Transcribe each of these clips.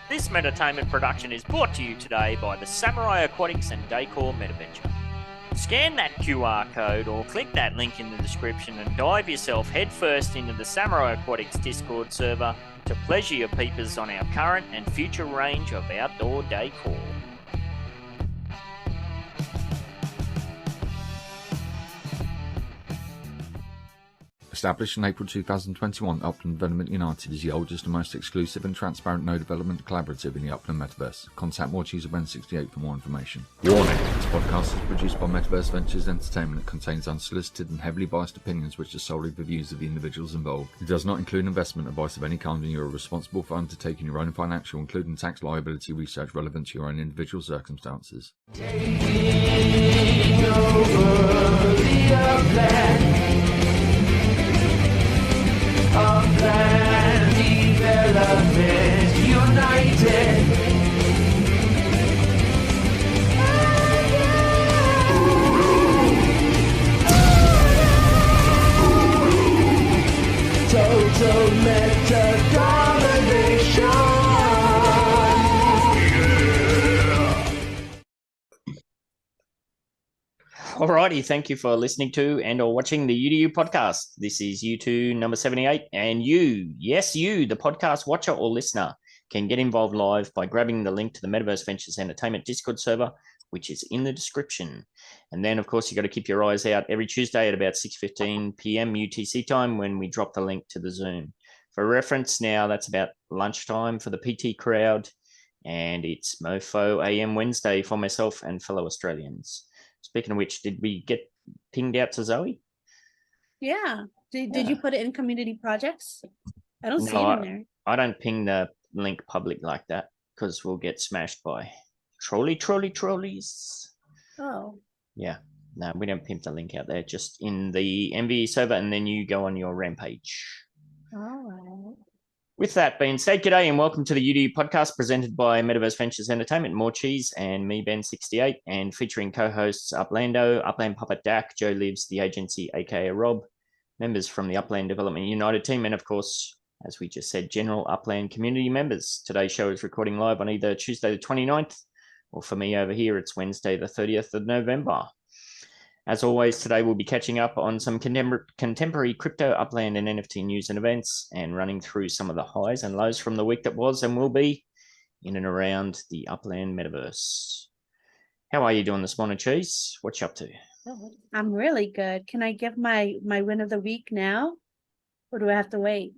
This entertainment production is brought to you today by the Samurai Aquatics and Décor Metaventure. Scan that QR code or click that link in the description and dive yourself headfirst into the Samurai Aquatics Discord server to pleasure your peepers on our current and future range of outdoor decor. Established in April 2021, Upland Development United is the oldest and most exclusive and transparent no development collaborative in the Upland Metaverse. Contact Watches of 68 for more information. Warning! This podcast is produced by Metaverse Ventures Entertainment and contains unsolicited and heavily biased opinions which are solely the views of the individuals involved. It does not include investment advice of any kind, and you are responsible for undertaking your own financial, including tax liability research relevant to your own individual circumstances. Taking over the Upland. Upland Development United. Total meta domination. Alrighty, thank you for listening to and or watching the UDU podcast. This is U2 number 78, and you, yes you, the podcast watcher or listener, can get involved live by grabbing the link to the Metaverse Ventures Entertainment Discord server, which is in the description. And then, of course, you've got to keep your eyes out every Tuesday at about 6:15 p.m. UTC time when we drop the link to the Zoom. For reference now, that's about lunchtime for the PT crowd, and it's Mofo AM Wednesday for myself and fellow Australians. Speaking of which, did we get pinged out to Zoe? Yeah. Did you put it in community projects? I don't see it in there. I don't ping the link public like that because we'll get smashed by trolleys. Oh. Yeah. No, we don't pimp the link out there. Just in the MVE server, and then you go on your rampage. All right. With that being said, g'day and welcome to the UDU podcast presented by Metaverse Ventures Entertainment, More Cheese, and me, Ben68, and featuring co-hosts Uplando, Upland Puppet, Joelives, TheAgency, aka Rob, members from the Upland Development United team, and of course, as we just said, general Upland community members. Today's show is recording live on either Tuesday the 29th, or for me over here, it's Wednesday the 30th of November. As always, today we'll be catching up on some contemporary crypto, Upland, and NFT news and events, and running through some of the highs and lows from the week that was and will be in and around the Upland Metaverse. How are you doing this morning, Cheese? What you up to? I'm really good. Can I give my win of the week now? Or do I have to wait?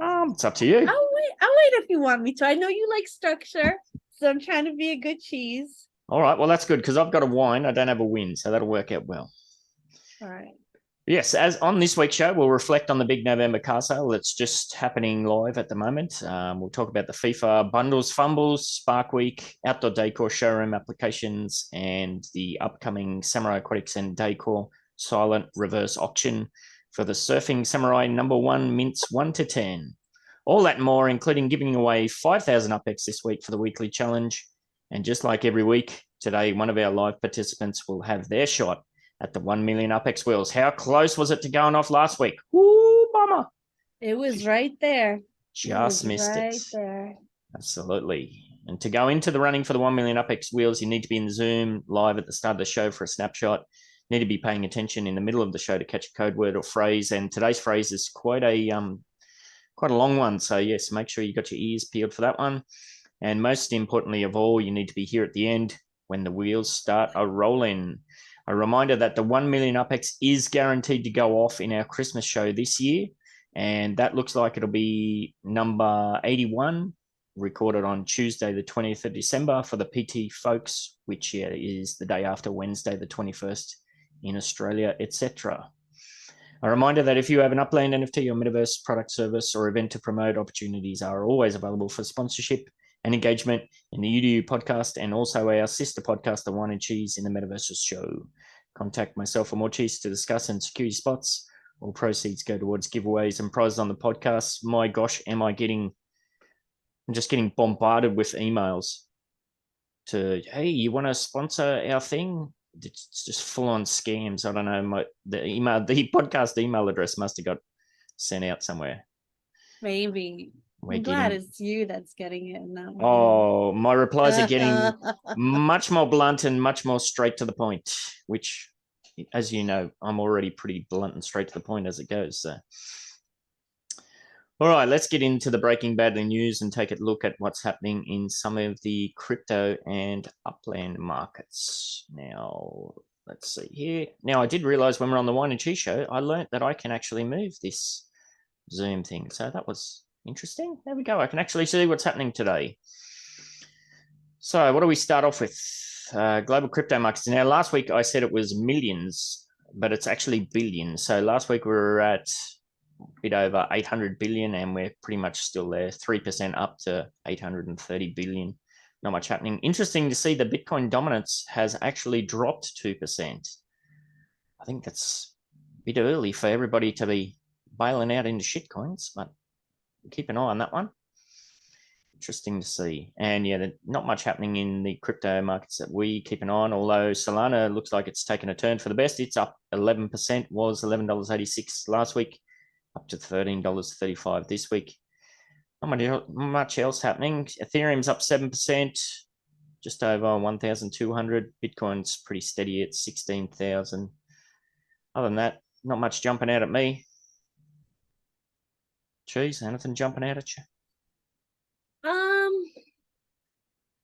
It's up to you. I'll wait if you want me to. I know you like structure, so I'm trying to be a good cheese. All right, well, that's good because I've got a wine. I don't have a win, so that'll work out well. All right. Yes, as on this week's show, we'll reflect on the big November car sale that's just happening live at the moment. We'll talk about the FIFA bundles, fumbles, Spark Week, outdoor decor showroom applications, and the upcoming Samurai Aquatics and Décor silent reverse auction for the Surfing Samurai No.1 mints 1 to 10. All that and more, including giving away 5,000 UPX this week for the weekly challenge. And just like every week, today, one of our live participants will have their shot at the 1 million UPX wheels. How close was it to going off last week? Woo, bummer. It was right there. Just missed it. Right there. Absolutely. And to go into the running for the 1 million UPX wheels, you need to be in the Zoom live at the start of the show for a snapshot. You need to be paying attention in the middle of the show to catch a code word or phrase. And today's phrase is quite a long one. So, yes, make sure you got your ears peeled for that one. And most importantly of all, you need to be here at the end when the wheels start rolling. A reminder that the 1 million UPX is guaranteed to go off in our Christmas show this year. And that looks like it'll be number 81, recorded on Tuesday, the 20th of December for the PT folks, which is the day after Wednesday, the 21st in Australia, etc. A reminder that if you have an Upland NFT or Metaverse product, service, or event to promote, opportunities are always available for sponsorship and engagement in the UDU podcast and also our sister podcast, The Wine and Cheese in the Metaverse show. Contact myself for more cheese to discuss and secure your spots. All proceeds go towards giveaways and prizes on the podcast. My gosh, I'm just getting bombarded with emails to, hey, you want to sponsor our thing? It's just full on scams. I don't know. The podcast email address must have got sent out somewhere. Maybe. I'm glad it's you that's getting it. Not me. Oh, my replies are getting much more blunt and much more straight to the point, which, as you know, I'm already pretty blunt and straight to the point as it goes. So. All right, let's get into the Breaking Badly news and take a look at what's happening in some of the crypto and Upland markets. Now, let's see here. Now, I did realize when we're on the Wine and Cheese show, I learned that I can actually move this Zoom thing. So that was interesting. There we go. I can actually see what's happening today. So what do we start off with? Global crypto markets. Now, last week I said it was millions, but it's actually billions. So last week we were at a bit over 800 billion, and we're pretty much still there, 3% up to 830 billion. Not much happening. Interesting to see the Bitcoin dominance has actually dropped 2%. I think that's a bit early for everybody to be bailing out into shitcoins, but keep an eye on that one. Interesting to see. And yeah, not much happening in the crypto markets that we keep an eye on, although Solana looks like it's taken a turn for the best. It's up 11%, was $11.86 last week, up to $13.35 this week. Not much else happening. Ethereum's up 7%, just over 1,200. Bitcoin's pretty steady at 16,000. Other than that, not much jumping out at me. Cheese, anything jumping out at you?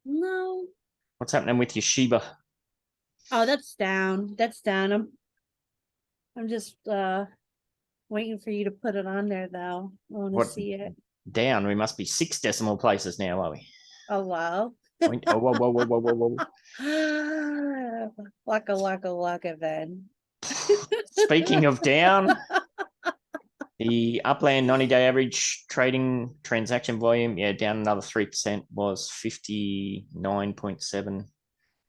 No. What's happening with your Shiba? Oh, that's down. That's down. I'm just waiting for you to put it on there though. I want to see it. Down. We must be 6 decimal places now, are we? Oh wow. Oh, whoa. Waka then. Speaking of down, the Upland 90-day average trading transaction volume, down another 3%, was 59.7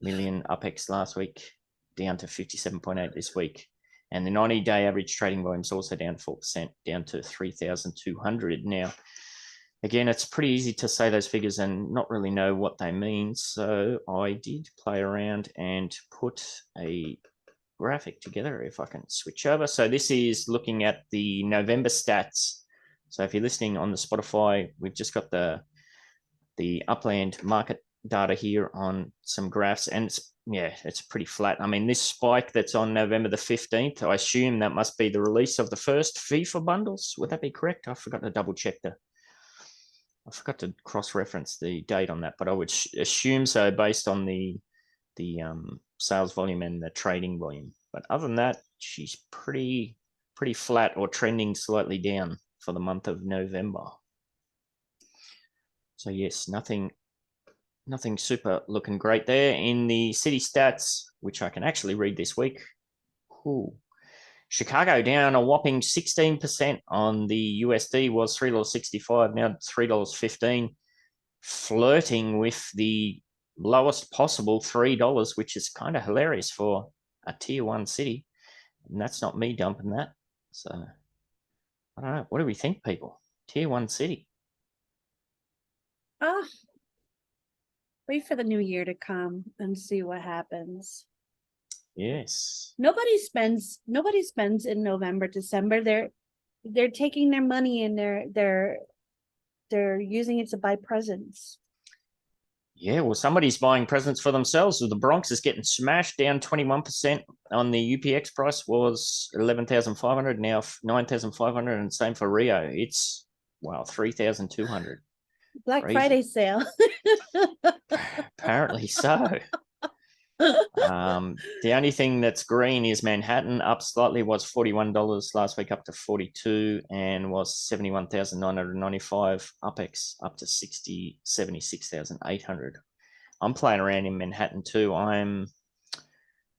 million UPX last week, down to 57.8 this week. And the 90-day average trading volume is also down 4%, down to 3,200 now. Again, it's pretty easy to say those figures and not really know what they mean. So I did play around and put a graphic together if I can switch over. So this is looking at the November stats. So if you're listening on the Spotify, we've just got the Upland market data here on some graphs, and it's pretty flat. I mean, this spike that's on November the 15th, I assume that must be the release of the first FIFA bundles. Would that be correct? I forgot to double check I forgot to cross-reference the date on that, but I would assume so based on the sales volume and the trading volume. But other than that, she's pretty flat or trending slightly down for the month of November. So yes, nothing super looking great there. In the city stats, which I can actually read this week, Chicago down a whopping 16% on the USD, was $3.65, now $3.15, flirting with the lowest possible $3, which is kind of hilarious for a tier 1 city. And that's not me dumping that. So I don't know. What do we think, people? Tier 1 city. Wait for the new year to come and see what happens. Yes. Nobody spends in November, December. They're taking their money and they're using it to buy presents. Yeah, well, somebody's buying presents for themselves. So the Bronx is getting smashed, down 21% on the UPX price, was 11,500, now 9,500, and same for Rio. It's 3,200. Black Friday sale. Apparently so. The only thing that's green is Manhattan, up slightly, was $41 last week, up to $42, and was 71,995 UPX, up to 76,800. I'm playing around in Manhattan too.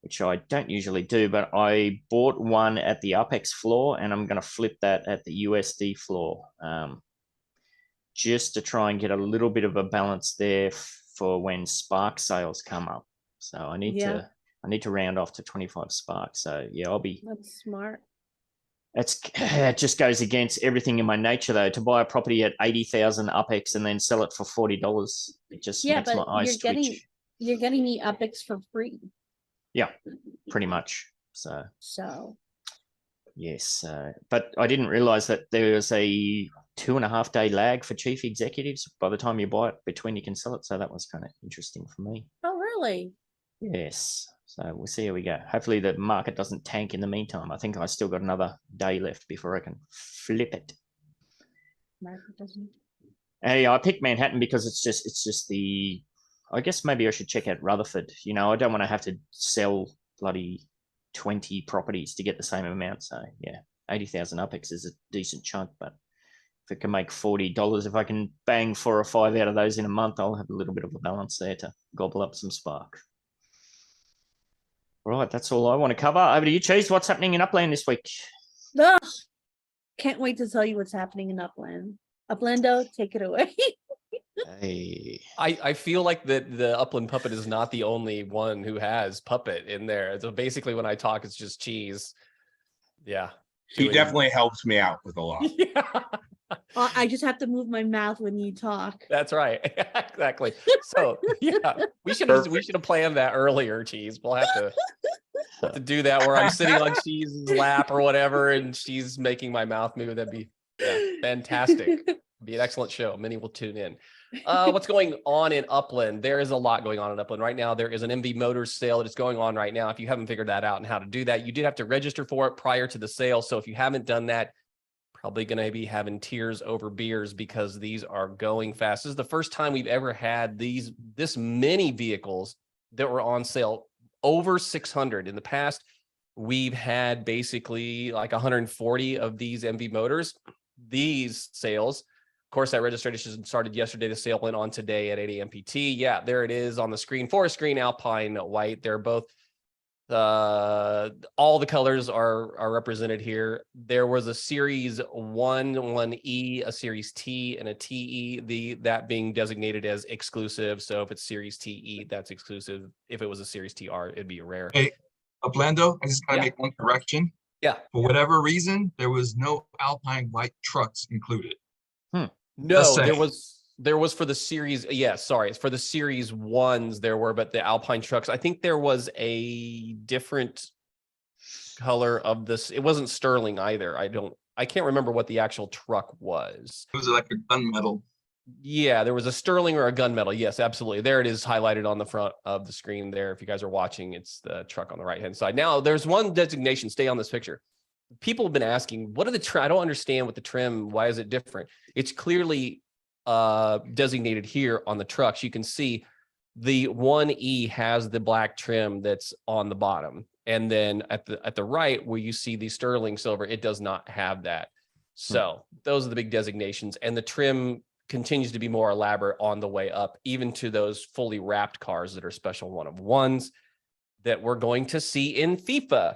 Which I don't usually do, but I bought one at the UPX floor, and I'm going to flip that at the USD floor, just to try and get a little bit of a balance there for when Spark sales come up. So I need to round off to 25 Spark. So yeah, That's smart. It just goes against everything in my nature though, to buy a property at 80,000 UPX and then sell it for $40. It just makes my eyes twitch. You're getting the UPX for free. Yeah, pretty much. So yes, but I didn't realize that there was a 2.5 day lag for chief executives by the time you buy it between you can sell it. So that was kind of interesting for me. Oh, really? Yes. So we'll see how we go. Hopefully the market doesn't tank in the meantime. I think I still got another day left before I can flip it. Market doesn't. Hey, I picked Manhattan because it's just the, I guess maybe I should check out Rutherford. You know, I don't want to have to sell bloody 20 properties to get the same amount. So yeah, 80,000 UPEX is a decent chunk, but if it can make $40, if I can bang 4 or 5 out of those in a month, I'll have a little bit of a balance there to gobble up some spark. All right, that's all I want to cover. Over to you, Cheese. What's happening in Upland this week? Ugh. Can't wait to tell you what's happening in Upland. Uplando, take it away. Hey. I feel like that the Upland Puppet is not the only one who has Puppet in there. So basically when I talk, it's just Cheese. Yeah. He definitely helps me out with a lot. Yeah. I just have to move my mouth when you talk. That's right. Exactly. So yeah, we should have planned that earlier, Cheese. We'll have to do that where I'm sitting on Cheese's lap or whatever, and she's making my mouth move. That'd be fantastic. Be an excellent show. Many will tune in. What's going on in Upland? There is a lot going on in Upland right now. There is an MV Motors sale that is going on right now. If you haven't figured that out and how to do that, you did have to register for it prior to the sale. So if you haven't done that, probably going to be having tears over beers because these are going fast. This is the first time we've ever had this many vehicles that were on sale, over 600. In the past, we've had basically like 140 of these MV Motors. These sales, of course, that registration started yesterday. The sale went on today at 8 a.m. PT. Yeah, there it is on the screen. Forest green, alpine white. They're both all the colors are represented here. There was a series 1E, a series T, and a TE, that being designated as exclusive. So if it's series TE, that's exclusive. If it was a series TR, it'd be a rare. Hey, Uplando, I just gotta make one correction. Yeah. For whatever reason, there was no Alpine white trucks included. No, there was for the series. Yeah, sorry. It's for the series ones there were, but the Alpine trucks, I think there was a different color of this. It wasn't sterling either. I can't remember what the actual truck was. It was like a gunmetal. Yeah, there was a sterling or a gunmetal. Yes, absolutely. There it is highlighted on the front of the screen there. If you guys are watching, it's the truck on the right-hand side. Now there's one designation. Stay on this picture. People have been asking, what are the trim? I don't understand what the trim, why is it different? It's clearly designated here on the trucks. You can see the 1E has the black trim that's on the bottom. And then at the right where you see the sterling silver, it does not have that. So those are the big designations. And the trim continues to be more elaborate on the way up, even to those fully wrapped cars that are special one-of-ones that we're going to see in FIFA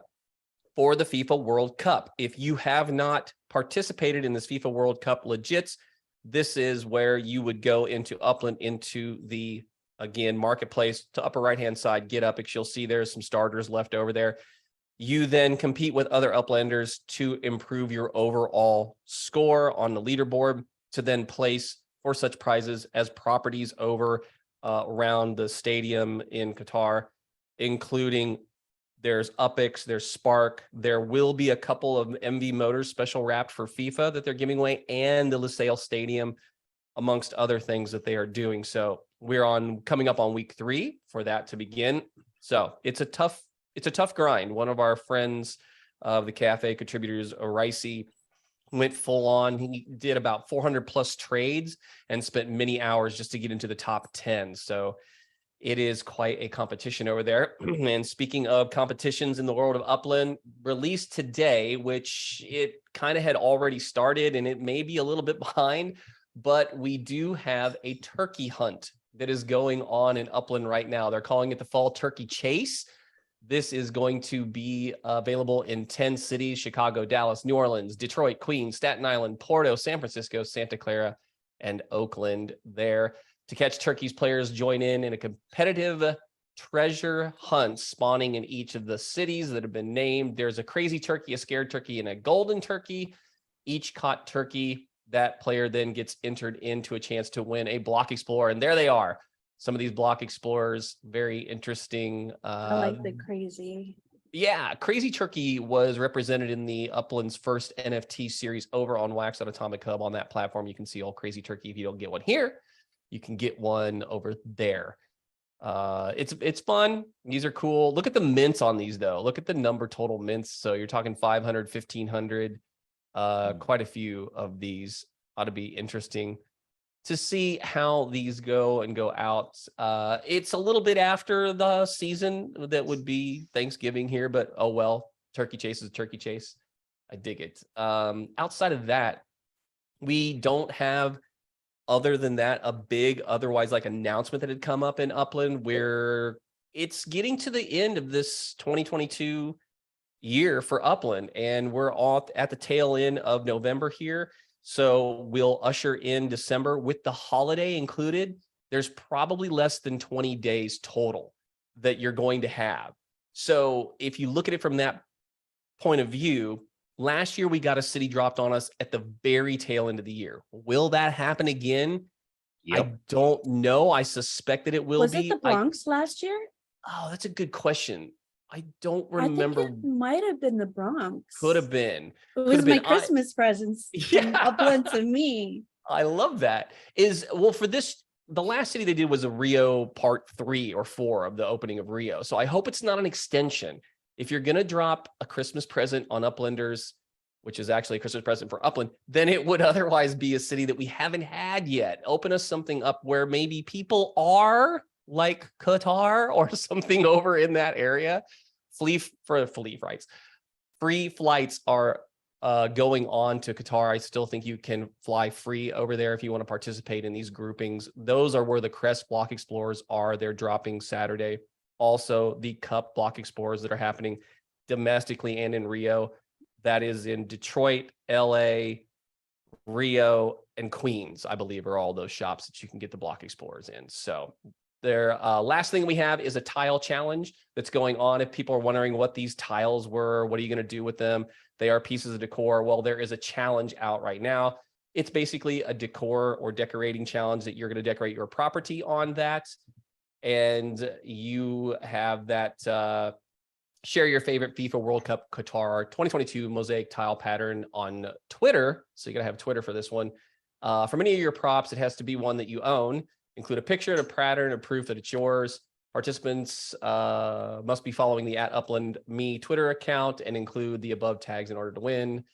for the FIFA World Cup. If you have not participated in this FIFA World Cup legits, this is where you would go into Upland, into the, again, marketplace to upper right-hand side, get up. You'll see there's some starters left over there. You then compete with other Uplanders to improve your overall score on the leaderboard to then place for such prizes as properties over around the stadium in Qatar, including there's UPEX, there's Spark. There will be a couple of MV Motors special wrapped for FIFA that they're giving away, and the LaSalle Stadium, amongst other things that they are doing. So we're coming up on week 3 for that to begin. So it's a tough grind. One of our friends of the cafe contributors, Oricey, went full on. He did about 400 plus trades and spent many hours just to get into the top 10. So it is quite a competition over there. And speaking of competitions in the world of Upland, released today, which it kind of had already started and it may be a little bit behind, but we do have a turkey hunt that is going on in Upland right now. They're calling it the Fall Turkey Chase. This is going to be available in 10 cities: Chicago, Dallas, New Orleans, Detroit, Queens, Staten Island, Porto, San Francisco, Santa Clara, and Oakland there. To catch turkeys, players join in a competitive treasure hunt spawning in each of the cities that have been named. There's a crazy turkey, a scared turkey, and a golden turkey. Each caught turkey, that player then gets entered into a chance to win a block explorer. And there they are. Some of these block explorers, very interesting. I like the crazy. Yeah, Crazy Turkey was represented in the Upland's first NFT series over on Wax on Atomic Hub. On that platform, you can see all Crazy Turkey. If you don't get one here, you can get one over there. It's fun. These are cool. Look at the mints on these though. Look at the number total mints. So you're talking 500, 1500. Quite a few of these. Ought to be interesting to see how these go out. It's a little bit after the season that would be Thanksgiving here, but oh well, turkey chase is a turkey chase. I dig it. Outside of that, we don't have, other than that, a big otherwise like announcement that had come up in Upland where it's getting to the end of this 2022 year for Upland, and we're all at the tail end of November here. So we'll usher in December with the holiday included. There's probably less than 20 days total that you're going to have. So if you look at it from that point of view, last year we got a city dropped on us at the very tail end of the year. Will that happen again? Yep. I don't know. I suspect that it will Was be. it the Bronx last year? Oh, that's a good question. I don't I remember. think it might have been the Bronx. Could have been. It Could was have my been. Christmas presents from Upland to me. I love that. Well, for this, the last city they did was a Rio part 3 or 4 of the opening of Rio. So I hope it's not an extension. If you're going to drop a Christmas present on Uplanders, which is actually a Christmas present for Upland, then it would otherwise be a city that we haven't had yet. Open us something up where maybe people are like Qatar or something over in that area. Free flights are going on to Qatar. I still think you can fly free over there if you want to participate in these groupings. Those are where the Crest Block Explorers are. They're dropping Saturday. Also, the Cup Block Explorers that are happening domestically and in Rio. That is in Detroit, LA, Rio, and Queens, I believe, are all those shops that you can get the Block Explorers in. So their last thing we have is a tile challenge that's going on. If people are wondering what these tiles were, what are you going to do with them? They are pieces of decor. Well, there is a challenge out right now. It's basically a decor or decorating challenge that you're going to decorate your property on that. And you have that share your favorite FIFA World Cup Qatar 2022 mosaic tile pattern on Twitter. So you're going to have Twitter for this one. For many of your props, it has to be one that you own. Include a picture and a pattern and proof that it's yours. Participants must be following the @UplandMe Twitter account and include the above tags in order to win.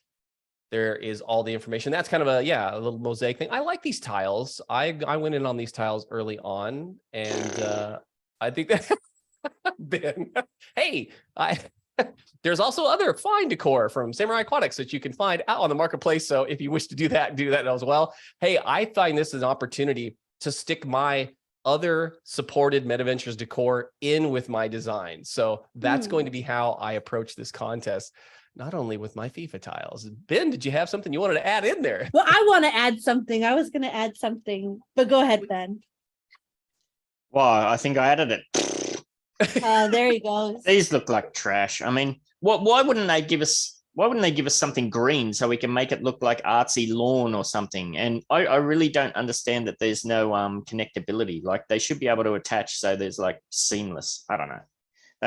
There is all the information. That's kind of a little mosaic thing. I like these tiles. I went in on these tiles early on, and I think that Ben, hey, there's also other fine decor from Samurai Aquatics that you can find out on the marketplace. So if you wish to do that as well. Hey, I find this an opportunity to stick my other supported MetaVentures decor in with my design. So that's going to be how I approach this contest, not only with my FIFA tiles. Ben, did you have something you wanted to add in there? Well, I want to add something. I was going to add something, but go ahead, Ben. Well, I think I added it. There you go. These look like trash. I mean, why wouldn't they give us? Why wouldn't they give us something green so we can make it look like artsy lawn or something? And I really don't understand that there's no connectability. Like they should be able to attach so there's like seamless. I don't know.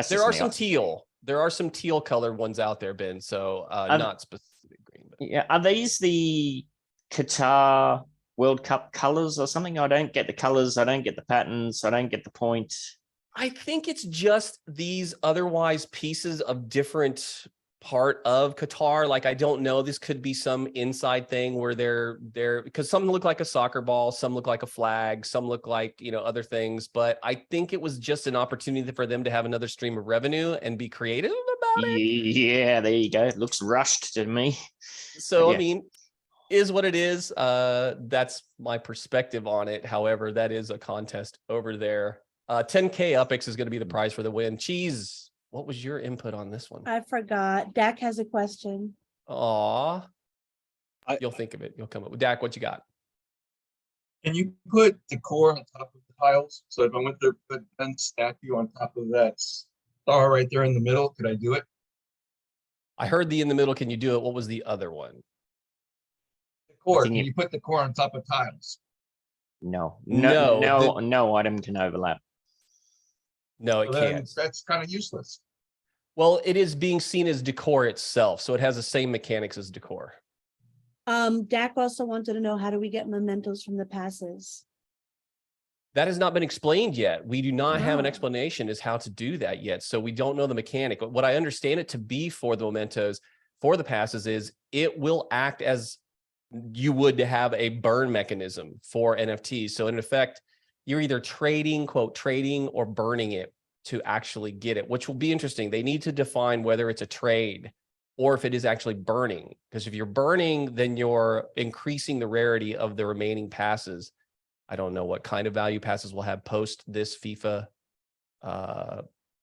There are some teal. There are some teal colored ones out there, Ben. So not specific green. But. Yeah, are these the Qatar World Cup colors or something? I don't get the colors. I don't get the patterns. I don't get the point. I think it's just these otherwise pieces of different part of Qatar. Like, I don't know, this could be some inside thing where they're because some look like a soccer ball, some look like a flag, some look like, other things. But I think it was just an opportunity for them to have another stream of revenue and be creative about it. Yeah, there you go. It looks rushed to me. So, yeah. I mean, is what it is. That's my perspective on it. However, that is a contest over there. 10K UpX is going to be the prize for the win. Cheese. What was your input on this one? I forgot. Dak has a question. Aw. You'll think of it. You'll come up with Dak. What you got? Can you put decor on top of the tiles? So if I went to put Ben's statue on top of that star right there in the middle, could I do it? I heard the in the middle. Can you do it? What was the other one? Decor. Can you put decor on top of tiles? No item can overlap. No, it can't. That's kind of useless. Well, it is being seen as decor itself, so it has the same mechanics as decor. Dak also wanted to know, how do we get mementos from the passes? That has not been explained yet. We do not have an Oh. explanation as how to do that yet. So we don't know the mechanic. What I understand it to be for the mementos, for the passes, is it will act as you would to have a burn mechanism for NFTs. So in effect, you're either trading, quote, trading or burning it to actually get it, which will be interesting. They need to define whether it's a trade or if it is actually burning. Because if you're burning, then you're increasing the rarity of the remaining passes. I don't know what kind of value passes we'll have post this FIFA,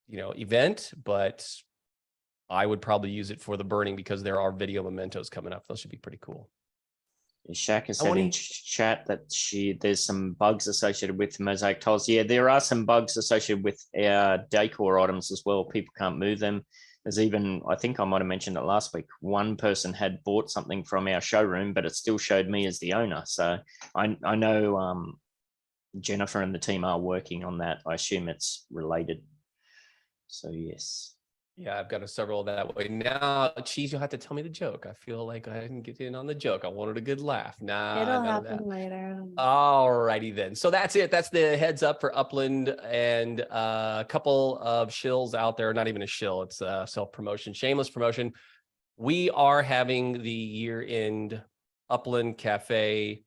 event, but I would probably use it for the burning because there are video mementos coming up. Those should be pretty cool. Shaq has said in chat that there's some bugs associated with mosaic tiles. Yeah, there are some bugs associated with our decor items as well. People can't move them. There's even, I think I might have mentioned it last week, one person had bought something from our showroom, but it still showed me as the owner. So I know Jennifer and the team are working on that. I assume it's related. So yes. Yeah, I've got several that way. Now, Cheese, you'll have to tell me the joke. I feel like I didn't get in on the joke. I wanted a good laugh. Nah, It'll none of happen that. later. All righty then. So that's it. That's the heads up for Upland, and a couple of shills out there. Not even a shill. It's a self-promotion, shameless promotion. We are having the year-end Upland Cafe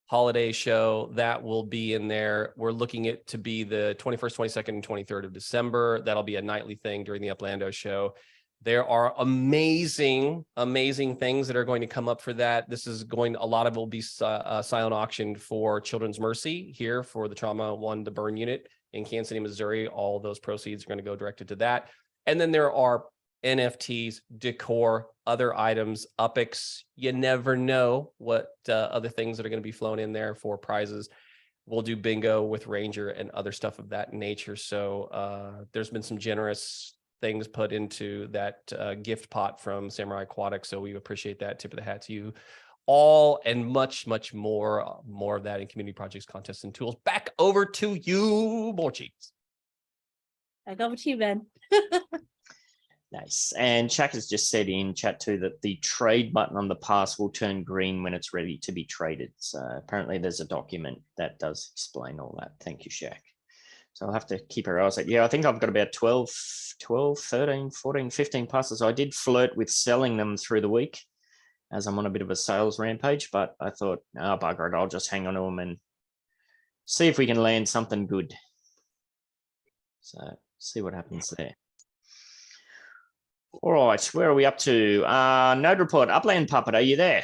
holiday show that will be in there. We're looking it to be the 21st, 22nd, and 23rd of December. That'll be a nightly thing during the Uplando show. There are amazing things that are going to come up for that. This is going, a lot of it will be silent auctioned for Children's Mercy here for the Trauma One, the burn unit in Kansas City, Missouri. All those proceeds are going to go directed to that. And then there are NFTs, decor, other items, UPX. You never know what other things that are going to be flown in there for prizes. We'll do bingo with Ranger and other stuff of that nature. So there's been some generous things put into that gift pot from Samurai Aquatics. So we appreciate that. Tip of the hat to you all, and much more of that in community projects, contests, and tools. Back over to you, more cheats. Back over to you, Ben. Nice. And Chuck has just said in chat too that the trade button on the pass will turn green when it's ready to be traded. So apparently there's a document that does explain all that. Thank you, Shaq. So I'll have to keep our eyes out. Yeah, I think I've got about 12, 13, 14, 15 passes. I did flirt with selling them through the week as I'm on a bit of a sales rampage, but I thought, oh, bugger it, I'll just hang on to them and see if we can land something good. So see what happens there. All right, where are we up to? Node report, Upland Puppet, are you there?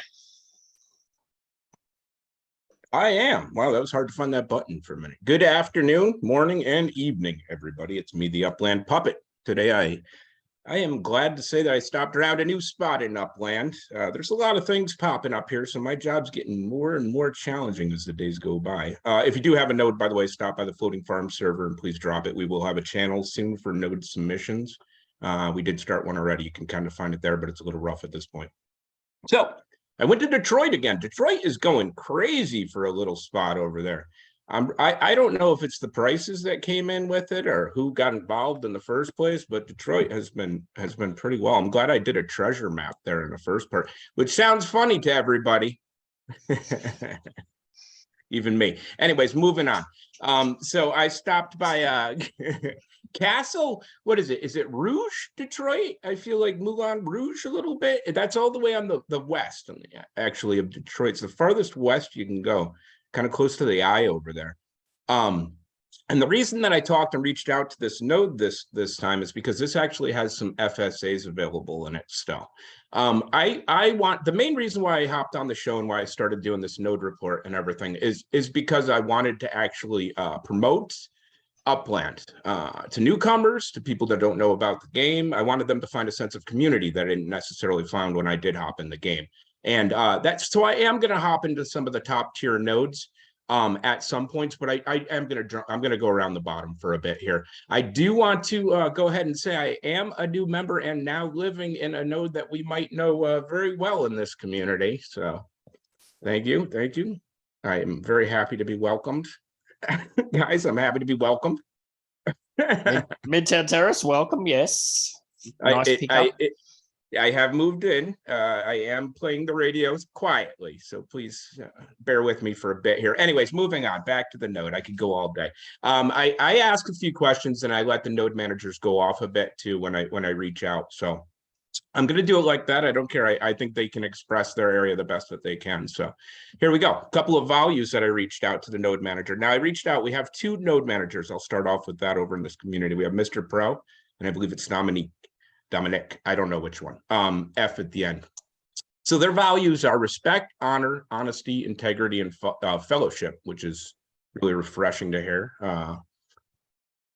I am. Wow, that was hard to find that button for a minute. Good afternoon, morning, and evening, everybody. It's me, the Upland Puppet. Today, I am glad to say that I stopped around a new spot in Upland. There's a lot of things popping up here, so my job's getting more and more challenging as the days go by. If you do have a node, by the way, stop by the Floating Farm server and please drop it. We will have a channel soon for node submissions. We did start one already. You can kind of find it there, but it's a little rough at this point. So I went to Detroit again. Detroit is going crazy for a little spot over there. I don't know if it's the prices that came in with it or who got involved in the first place, but Detroit has been pretty well. I'm glad I did a treasure map there in the first part, which sounds funny to everybody. Even me. Anyways, moving on. So I stopped by Castle. What is it? Is it Rouge, Detroit? I feel like Moulin Rouge a little bit. That's all the way on the west, actually, of Detroit. It's the farthest west you can go, kind of close to the eye over there. And the reason that I talked and reached out to this node this time is because this actually has some FSAs available in it still. The main reason why I hopped on the show and why I started doing this node report and everything is because I wanted to actually promote Upland to newcomers, to people that don't know about the game. I wanted them to find a sense of community that I didn't necessarily find when I did hop in the game. And so I am going to hop into some of the top tier nodes at some points, but I'm going to go around the bottom for a bit here. I do want to go ahead and say I am a new member and now living in a node that we might know very well in this community. So thank you. I am very happy to be welcomed. Guys, I'm happy to be welcomed. Midtown Terrace, welcome, yes. Nice pickup. I have moved in. I am playing the radios quietly, so please bear with me for a bit here. Anyways, moving on back to the node. I could go all day. I ask a few questions and I let the node managers go off a bit too when I reach out. So I'm going to do it like that. I don't care. I think they can express their area the best that they can. So here we go. A couple of values that I reached out to the node manager. Now I reached out. We have 2 node managers. I'll start off with that over in this community. We have Mr. Pro, and I believe it's Dominic, I don't know which one, F at the end. So their values are respect, honor, honesty, integrity, and fellowship, which is really refreshing to hear.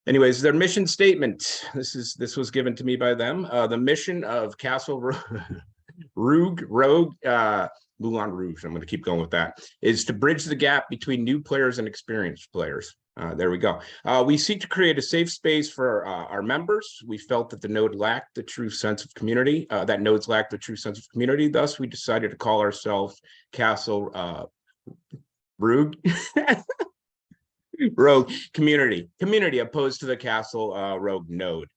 Anyways, their mission statement, this was given to me by them. The mission of Castle Rogue, Moulin Rouge, I'm going to keep going with that, is to bridge the gap between new players and experienced players. There we go. We seek to create a safe space for our members. We felt that the node lacked the true sense of community, that nodes lacked the true sense of community. Thus, we decided to call ourselves Castle Rogue. Rogue community opposed to the Castle Rogue node.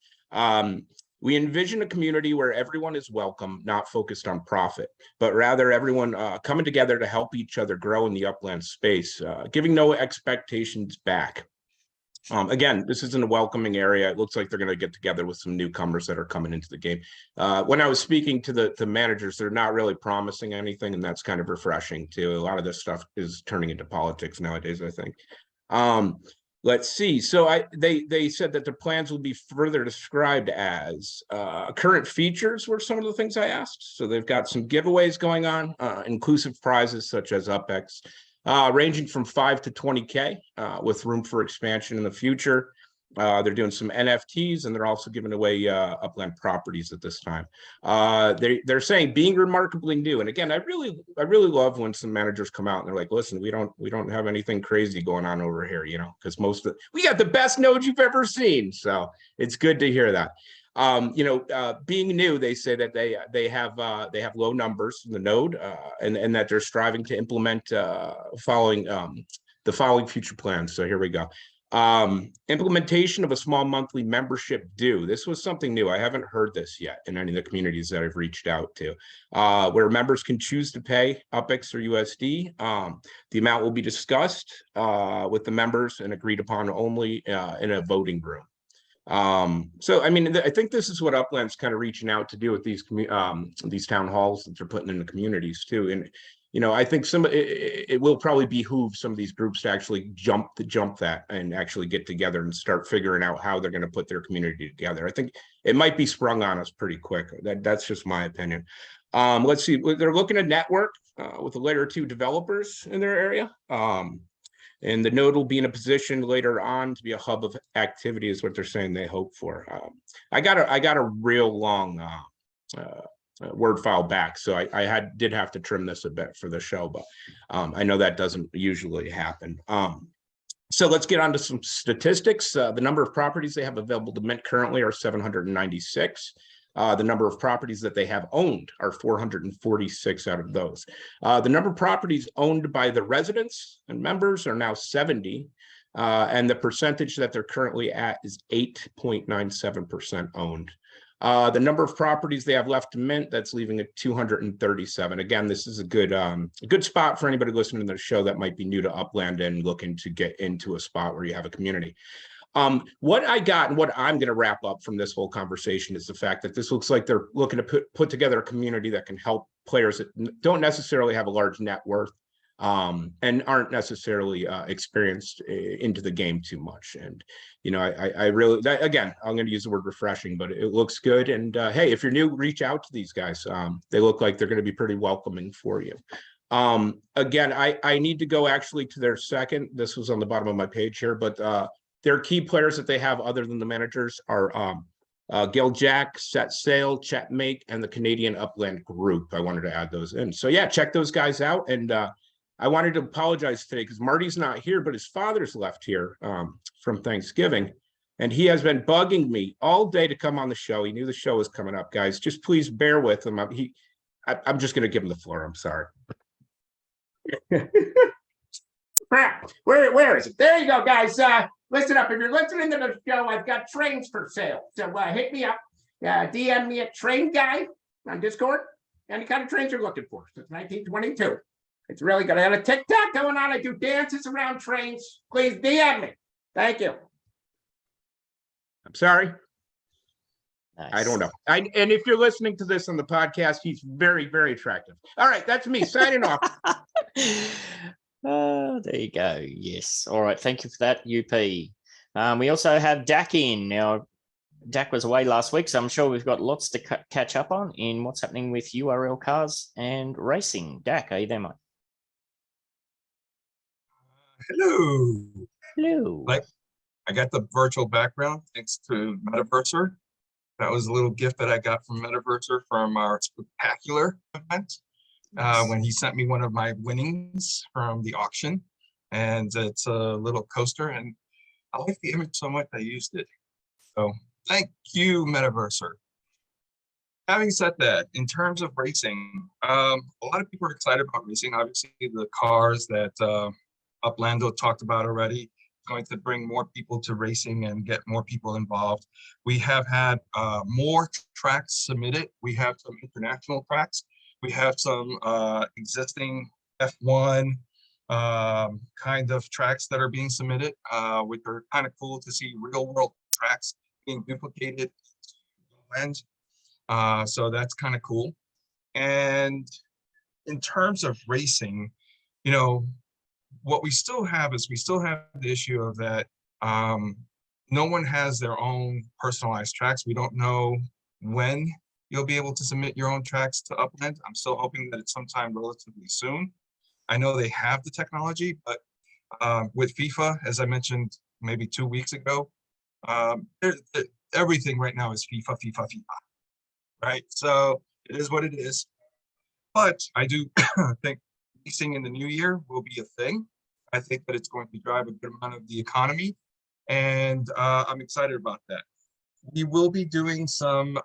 We envision a community where everyone is welcome, not focused on profit, but rather everyone coming together to help each other grow in the Upland space, giving no expectations back. Again, this isn't a welcoming area. It looks like they're going to get together with some newcomers that are coming into the game. When I was speaking to the managers, they're not really promising anything, and that's kind of refreshing too. A lot of this stuff is turning into politics nowadays, I think. Let's see. So they said that the plans will be further described as current features were some of the things I asked. So they've got some giveaways going on, inclusive prizes such as UpX, ranging from 5 to 20K with room for expansion in the future. They're doing some NFTs, and they're also giving away Upland properties at this time. They're saying being remarkably new. And again, I really love when some managers come out and they're like, listen, we don't have anything crazy going on over here, you know, because we got the best nodes you've ever seen. So it's good to hear that. Being new, they say that they have low numbers in the node, and that they're striving to implement the following future plans. So here we go. Implementation of a small monthly membership due. This was something new. I haven't heard this yet in any of the communities that I've reached out to, where members can choose to pay UpX or USD. The amount will be discussed with the members and agreed upon only in a voting room. So I mean, I think this is what Upland's kind of reaching out to do with these town halls that they're putting in the communities too. And you know, I think it will probably behoove some of these groups to actually jump that and actually get together and start figuring out how they're going to put their community together. I think it might be sprung on us pretty quick. That's just my opinion. Let's see. They're looking to network with a layer 2 developers in their area. And the node will be in a position later on to be a hub of activity, is what they're saying they hope for. I got a real long word file back, so I did have to trim this a bit for the show, but I know that doesn't usually happen. So let's get on to some statistics. The number of properties they have available to mint currently are 796. The number of properties that they have owned are 446 out of those. The number of properties owned by the residents and members are now 70. And the percentage that they're currently at is 8.97% owned. The number of properties they have left to mint, that's leaving at 237. Again, this is a good spot for anybody listening to the show that might be new to Upland and looking to get into a spot where you have a community. What I got and what I'm going to wrap up from this whole conversation is the fact that this looks like they're looking to put together a community that can help players that don't necessarily have a large net worth and aren't necessarily experienced into the game too much. And, you know, I really, again, I'm going to use the word refreshing, but it looks good. And hey, if you're new, reach out to these guys. They look like they're going to be pretty welcoming for you. Again, I need to go actually to their second. This was on the bottom of my page here, but their key players that they have other than the managers are Gil Jack, Set Sail, Chetmate, and the Canadian Upland group. I wanted to add those in. So yeah, check those guys out. And I wanted to apologize today because Marty's not here, but his father's left here from Thanksgiving. And he has been bugging me all day to come on the show. He knew the show was coming up, guys. Just please bear with him. I'm just going to give him the floor. I'm sorry. Where is it? There you go, guys. Listen up. If you're listening to the show, I've got trains for sale. So hit me up. DM me at Train Guy on Discord. Any kind of trains you're looking for since 1922. It's really good. I got a TikTok going on. I do dances around trains. Please DM me. Thank you. I'm sorry. I don't know. And if you're listening to this on the podcast, he's very, very attractive. All right, that's me signing off. There you go. Yes. All right. Thank you for that, UP. We also have Dak in. Now, Dak was away last week, so I'm sure we've got lots to catch up on in what's happening with URL cars and racing. Dak, are you there, mate? Hello. Hello. Like, I got the virtual background thanks to Metaverser. That was a little gift that I got from Metaverser from our spectacular event. When he sent me one of my winnings from the auction, and it's a little coaster, and I like the image so much I used it. So thank you, Metaverser. Having said that, in terms of racing, a lot of people are excited about racing. Obviously, the cars that Uplando talked about already, going to bring more people to racing and get more people involved. We have had more tracks submitted. We have some international tracks. We have some existing F1 kind of tracks that are being submitted, which are kind of cool to see real world tracks being duplicated. So that's kind of cool. And in terms of racing, you know, what we still have is we still have the issue of that no one has their own personalized tracks. We don't know when you'll be able to submit your own tracks to Upland. I'm still hoping that it's sometime relatively soon. I know they have the technology, but with FIFA, as I mentioned maybe 2 weeks ago, everything right now is FIFA, right? So it is what it is. But I do think racing in the new year will be a thing. I think that it's going to drive a good amount of the economy, and I'm excited about that. We will be doing some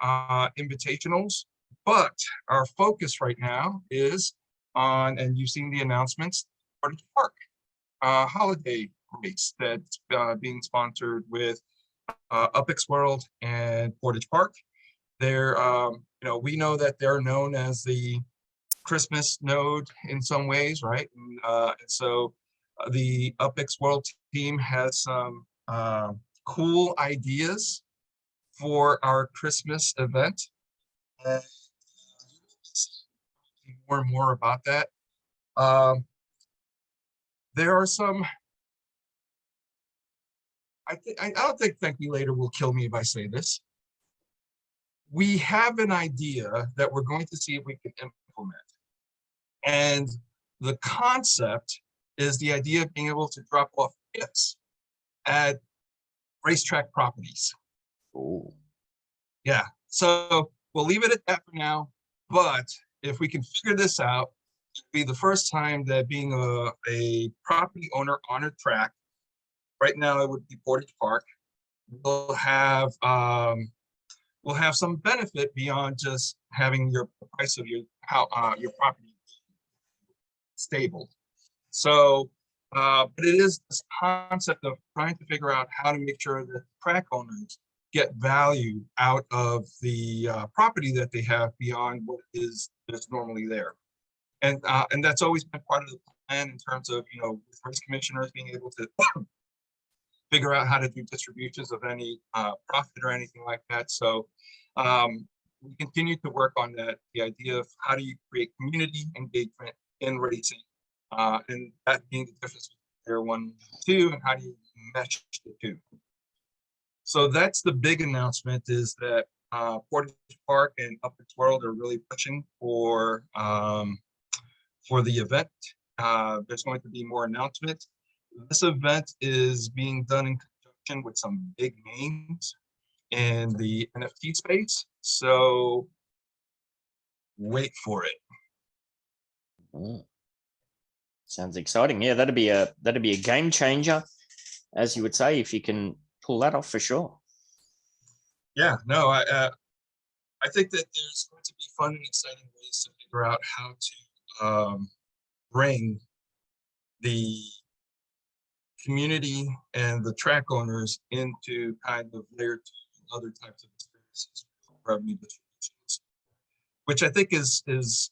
invitationals, but our focus right now is on, and you've seen the announcements, Portage Park holiday race that's being sponsored with Upix World and Portage Park. They're, you know, we know that they're known as the Christmas node in some ways, right? And so the Upix World team has some cool ideas for our Christmas event. More and more about that. There are some, I don't think Thank Me Later will kill me if I say this. We have an idea that we're going to see if we can implement. And the concept is the idea of being able to drop off gifts at racetrack properties. Ooh. Yeah, so we'll leave it at that for now. But if we can figure this out, it'll be the first time that being a property owner on a track, right now it would be Portage Park, we'll have some benefit beyond just having your price of your property stable. So, but it is this concept of trying to figure out how to make sure that track owners get value out of the property that they have beyond what is normally there. And that's always been part of the plan in terms of, you know, with race commissioners being able to figure out how to do distributions of any profit or anything like that. So we continue to work on that, the idea of how do you create community engagement in racing, and that being the difference between tier 1 and 2, and how do you mesh the two. So that's the big announcement, is that Portage Park and Upland World are really pushing for the event. There's going to be more announcements. This event is being done in conjunction with some big names in the NFT space. So wait for it. Mm. Sounds exciting. Yeah, that'd be a game changer, as you would say, if you can pull that off for sure. Yeah, no, I think that there's going to be fun and exciting ways to figure out how to bring the community and the track owners into kind of layer 2 and other types of experiences. revenue distributions, which I think is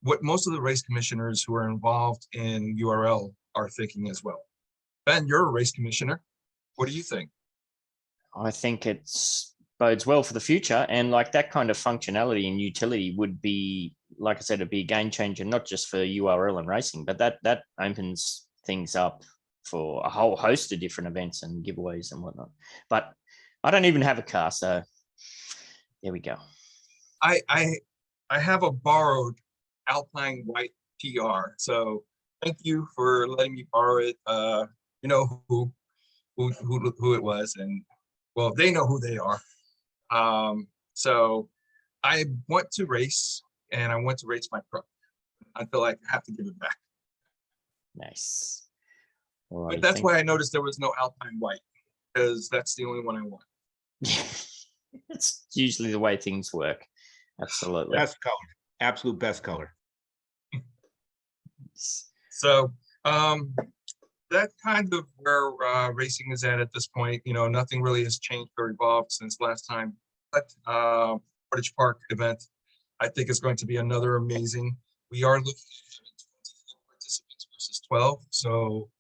what most of the race commissioners who are involved in URL are thinking as well. Ben, you're a race commissioner. What do you think? I think it's bodes well for the future, and like that kind of functionality and utility would be, like I said, it'd be a game changer, not just for URL and racing, but that opens things up for a whole host of different events and giveaways and whatnot. But I don't even have a car, so there we go. I have a borrowed Alpine white PR, so thank you for letting me borrow it. You know who it was, and well, they know who they are. So I want to race, and I want to race my pro. I feel like I have to give it back. Nice. But that's why I noticed there was no Alpine white, because that's the only one I want. It's usually the way things work. Absolutely. Best color, absolute best color. So that's kind of where racing is at this point. You know, nothing really has changed or evolved since last time. But Portage Park event, I think, is going to be another amazing. We are looking at having 24 participants versus 12. So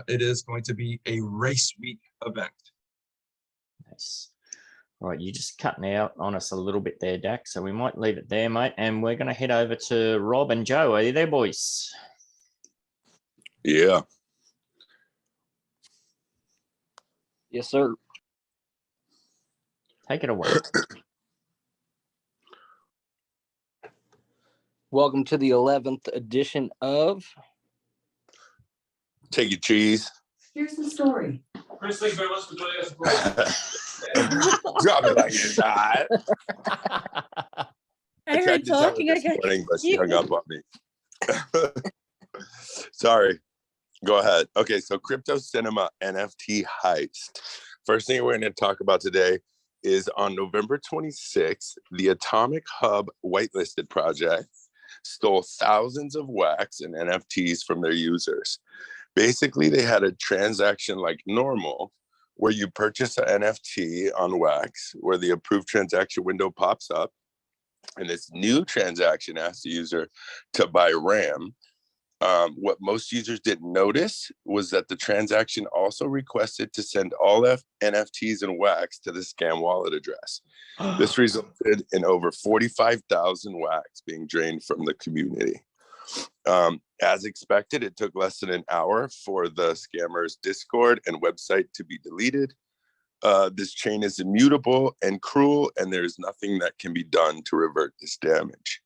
it is going to be a race week event. Nice. All right, you're just cutting out on us a little bit there, Dak. So we might leave it there, mate. And we're going to head over to Rob and Joe. Are you there, boys? Yeah. Yes, sir. Take it away. Welcome to the 11th edition of Take your cheese. Here's the story. Chris, thanks very much for joining us. Drop it like it's hot. I heard talking. I got Morning, but she hung up on me. Sorry. Go ahead. Okay, so Crypto Cinema NFT heist. First thing we're going to talk about today is on November 26th, the Atomic Hub whitelisted project stole thousands of wax and NFTs from their users. Basically, they had a transaction like normal, where you purchase an NFT on wax, where the approved transaction window pops up, and this new transaction asks the user to buy RAM. What most users didn't notice was that the transaction also requested to send all NFTs and wax to the scam wallet address. This resulted in over 45,000 wax being drained from the community. As expected, it took less than an hour for the scammers' Discord and website to be deleted. This chain is immutable and cruel, and there is nothing that can be done to revert this damage.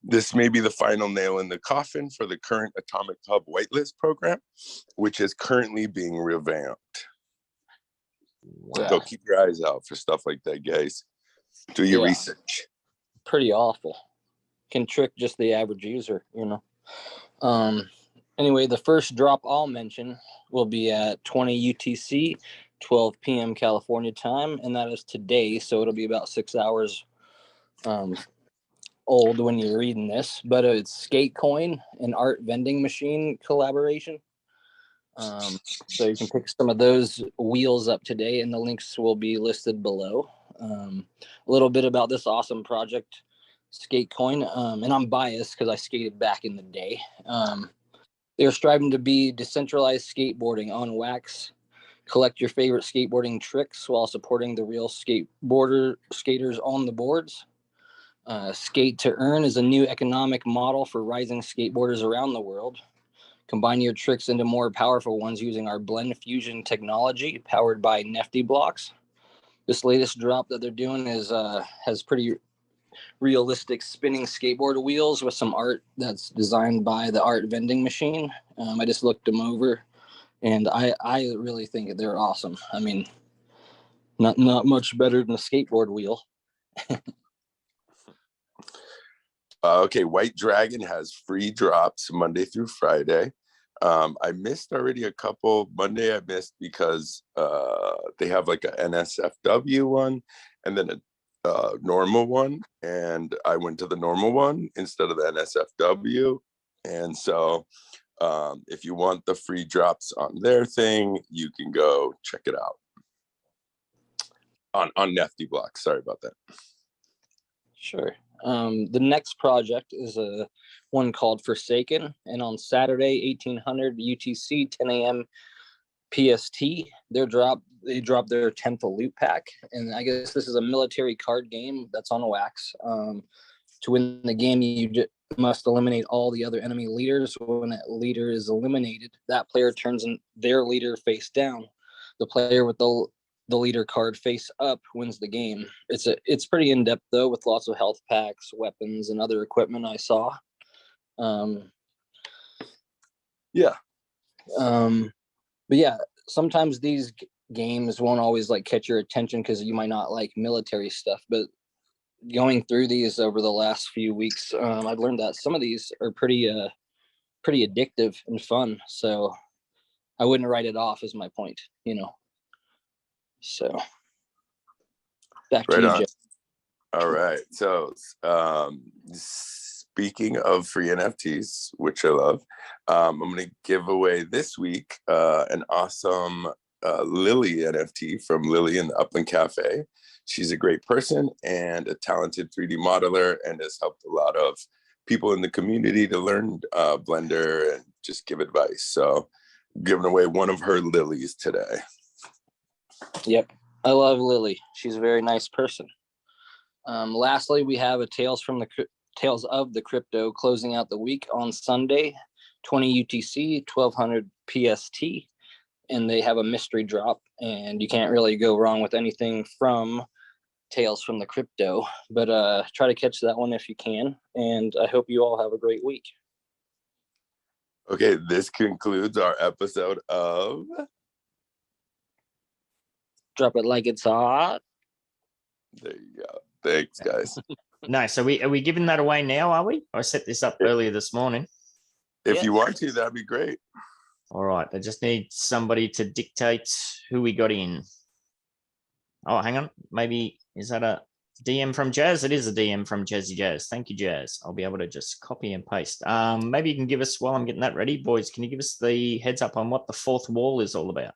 This may be the final nail in the coffin for the current Atomic Hub whitelist program, which is currently being revamped. Wow. So keep your eyes out for stuff like that, guys. Do your research. pretty awful. Can trick just the average user, you know. Anyway, the first drop I'll mention will be at 20 UTC, 12 p.m. California time, and that is today, so it'll be about 6 hours old when you're reading this. But it's Skatecoin, an art vending machine collaboration. So you can pick some of those wheels up today, and the links will be listed below. A little bit about this awesome project, Skatecoin, and I'm biased because I skated back in the day. They're striving to be decentralized skateboarding on wax. Collect your favorite skateboarding tricks while supporting the real skaters on the boards. Skate to Earn is a new economic model for rising skateboarders around the world. Combine your tricks into more powerful ones using our blend fusion technology powered by Nifty blocks. This latest drop that they're doing is has pretty realistic spinning skateboard wheels with some art that's designed by the art vending machine. I just looked them over, and I really think they're awesome. I mean, not much better than a skateboard wheel. Okay, White Dragon has free drops Monday through Friday. I missed already a couple. Monday I missed because they have like a NSFW one and then a normal one, and I went to the normal one instead of the NSFW. And so if you want the free drops on their thing, you can go check it out on Nifty Block. Sorry about that. Sure. The next project is a one called Forsaken, and on Saturday, 1800 UTC, 10 a.m. PST, they dropped their 10th loot pack, and I guess this is a military card game that's on wax. To win the game, you must eliminate all the other enemy leaders. When that leader is eliminated, that player turns their leader face down. The player with the leader card face up wins the game. It's pretty in depth though, with lots of health packs, weapons, and other equipment I saw. But yeah, sometimes these games won't always like catch your attention because you might not like military stuff. But going through these over the last few weeks, I've learned that some of these are pretty addictive and fun. So I wouldn't write it off, is my point, So back to you, Jeff. All right. So speaking of free NFTs, which I love, I'm going to give away this week an awesome Lily NFT from Lily in the Upland Cafe. She's a great person and a talented 3D modeler, and has helped a lot of people in the community to learn Blender and just give advice. So I'm giving away one of her lilies today. Yep. I love Lily. She's a very nice person. Lastly, we have a Tales of the Crypto closing out the week on Sunday, 20 UTC, 1200 PST, and they have a mystery drop, and you can't really go wrong with anything from Tales from the Crypto, but try to catch that one if you can, and I hope you all have a great week. Okay, this concludes our episode of Drop It Like It's Hot. There you go. Thanks, guys. Nice. So are we giving that away now, are we? I set this up earlier this morning. If you want to, that'd be great. All right. I just need somebody to dictate who we got in. Oh, hang on. Maybe, is that a DM from Jazz? It is a DM from Jazzy Jazz. Thank you, Jazz. I'll be able to just copy and paste. Maybe you can give us, while I'm getting that ready, boys, can you give us the heads up on what the fourth wall is all about?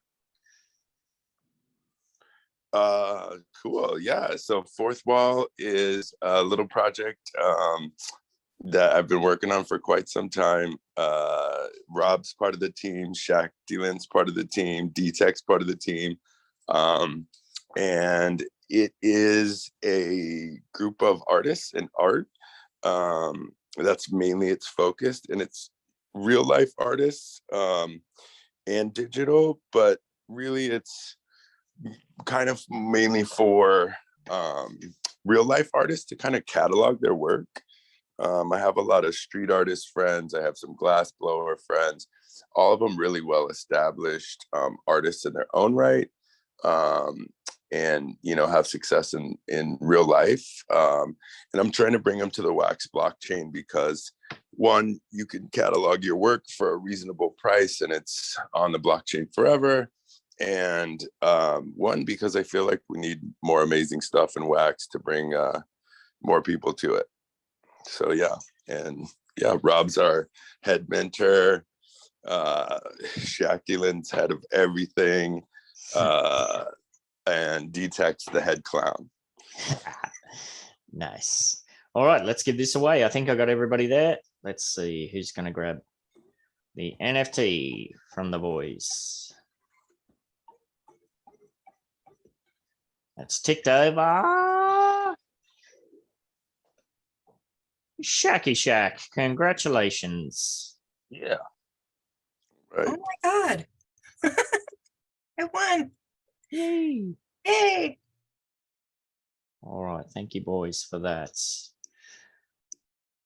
Cool. Yeah. So Fourth Wall is a little project that I've been working on for quite some time. Rob's part of the team, Shaq Dylan's part of the team, D-Tech's part of the team. And it is a group of artists and art. That's mainly its focused, and it's real life artists and digital, but really it's kind of mainly for real life artists to kind of catalog their work. I have a lot of street artist friends. I have some glass blower friends, all of them really well established artists in their own right, and have success in real life. And I'm trying to bring them to the Wax blockchain because, one, you can catalog your work for a reasonable price and it's on the blockchain forever. And one, because I feel like we need more amazing stuff in Wax to bring more people to it. So Rob's our head mentor. Shaq Dylan's head of everything. And D-Tech's the head clown. Nice. All right, let's give this away. I think I got everybody there. Let's see who's going to grab the NFT from the boys. That's ticked over. Shacky Shack, congratulations. Yeah. Right. Oh my God. I won. Yay. Yay. All right, thank you, boys, for that.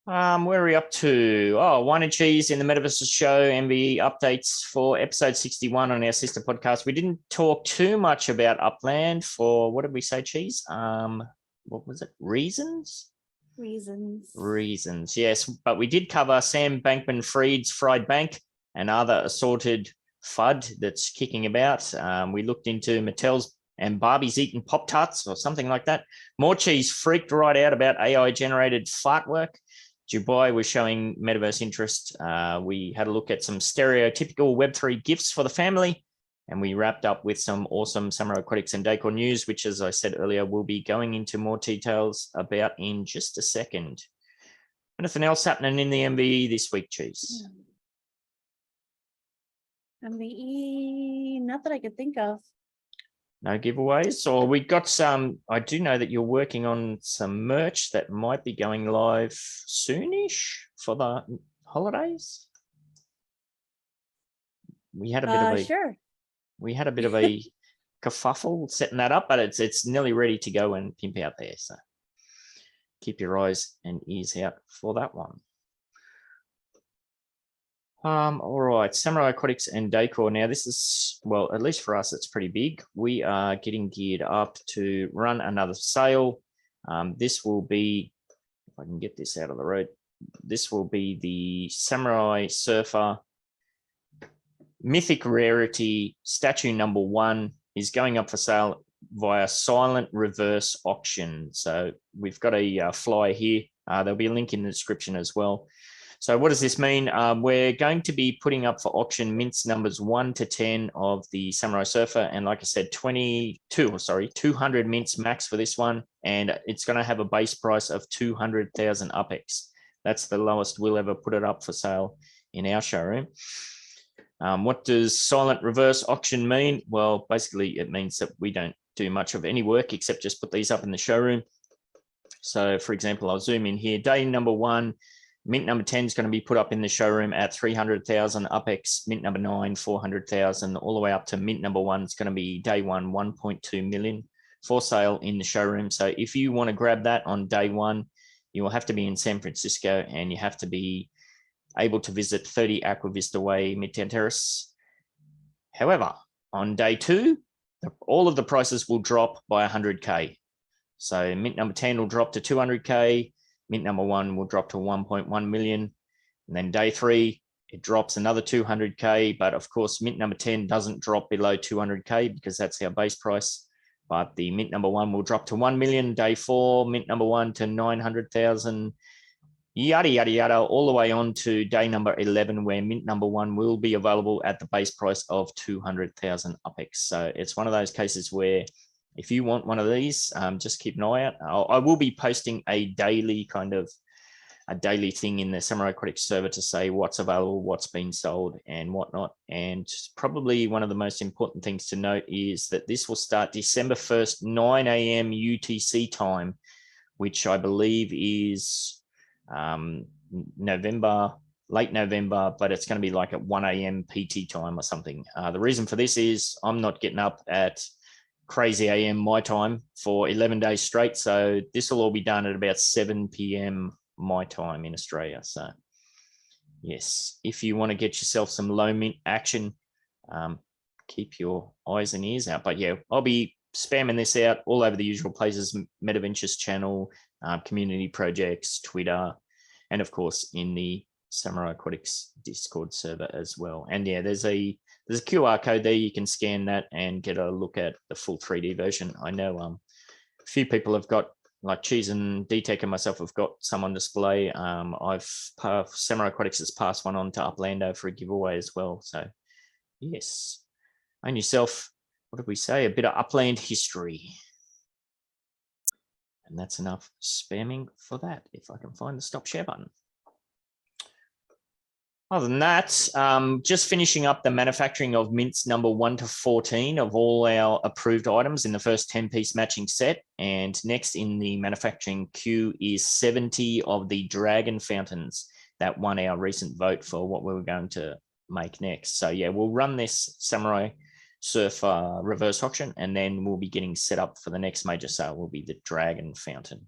Where are we up to? Oh, Wine and Cheese in the Metaverse show, MVE updates for episode 61 on our sister podcast. We didn't talk too much about Upland for, what did we say, Cheese? What was it? Reasons, yes. But we did cover Sam Bankman-Fried's Fried Bank and other assorted FUD that's kicking about. We looked into Mattel's and Barbie's eating Pop-Tarts or something like that. More Cheese freaked right out about AI-generated fart work. Dubai was showing metaverse interest. We had a look at some stereotypical Web3 gifts for the family, And we wrapped up with some awesome Samurai Aquatics and Décor news, which, as I said earlier, we'll be going into more details about in just a second. Anything else happening in the MVE this week, Cheese? MVE, not that I could think of. No giveaways? Or we got some, I do know that you're working on some merch that might be going live soonish for the holidays. We had a bit of a Sure. we had a bit of a kerfuffle setting that up, but it's nearly ready to go and pimp out there. So keep your eyes and ears out for that one. All right, Samurai Aquatics and Décor. Now this is, well, at least for us, it's pretty big. We are getting geared up to run another sale. This will be, if I can get this out of the road, this will be the Samurai Surfer Mythic Rarity Statue No.1 is going up for sale via silent reverse auction. So we've got a flyer here. There'll be a link in the description as well. So what does this mean? We're going to be putting up for auction mints numbers 1 to 10 of the Samurai Surfer. And like I said, 200 mints max for this one. And it's going to have a base price of 200,000 UPEX. That's the lowest we'll ever put it up for sale in our showroom. What does silent reverse auction mean? Well, basically it means that we don't do much of any work except just put these up in the showroom. So for example, I'll zoom in here. Day number 1, mint number 10 is going to be put up in the showroom at 300,000 UPEX, mint number 9, 400,000, all the way up to mint number 1. It's going to be day 1, 1.2 million for sale in the showroom. So if you want to grab that on day 1, you will have to be in San Francisco and you have to be able to visit 30 Aqua Vista Way, Midtown Terrace. However, on day 2, all of the prices will drop by 100K. So mint number 10 will drop to 200K. Mint number 1 will drop to 1.1 million. And then day 3, it drops another 200K. But of course, mint number 10 doesn't drop below 200K because that's our base price. But the mint number 1 will drop to 1 million. Day 4, mint number 1 to 900,000. Yada, yada, yada, all the way on to day number 11, where mint number 1 will be available at the base price of 200,000 UPEX. So it's one of those cases where if you want one of these, just keep an eye out. I will be posting a daily thing in the Samurai Aquatics server to say what's available, what's been sold and whatnot. And probably one of the most important things to note is that this will start December 1st, 9 a.m. UTC time, which I believe is November, late November, but it's going to be like at 1 a.m. PT time or something. The reason for this is I'm not getting up at crazy AM my time for 11 days straight. So this will all be done at about 7 p.m. my time in Australia. So yes, if you want to get yourself some low mint action, keep your eyes and ears out. But yeah, I'll be spamming this out all over the usual places, MetaVentures channel, community projects, Twitter, and of course in the Samurai Aquatics Discord server as well. And yeah, there's a QR code there. You can scan that and get a look at the full 3D version. I know a few people have got, like Cheese and D-Tech and myself have got some on display. Samurai Aquatics has passed one on to Uplando for a giveaway as well. So yes, and yourself, what did we say? A bit of Upland history. And that's enough spamming for that, if I can find the stop share button. Other than that, just finishing up the manufacturing of mints number 1 to 14 of all our approved items in the first 10-piece matching set. And next in the manufacturing queue is 70 of the dragon fountains that won our recent vote for what we were going to make next. So yeah, we'll run this Samurai Surfer reverse auction, and then we'll be getting set up for the next major sale will be the dragon fountain.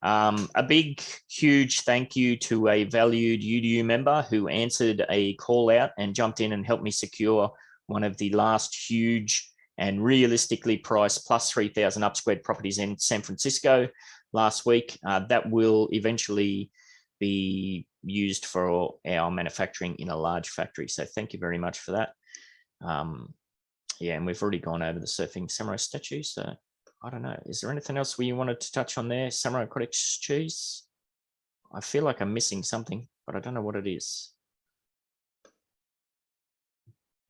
A big, huge thank you to a valued UDU member who answered a call out and jumped in and helped me secure one of the last huge and realistically priced plus 3,000 upsquared properties in San Francisco last week. That will eventually be used for our manufacturing in a large factory. So thank you very much for that. Yeah, and we've already gone over the Surfing Samurai Statue. So I don't know. Is there anything else we wanted to touch on there? Samurai Aquatics Cheese? I feel like I'm missing something, but I don't know what it is.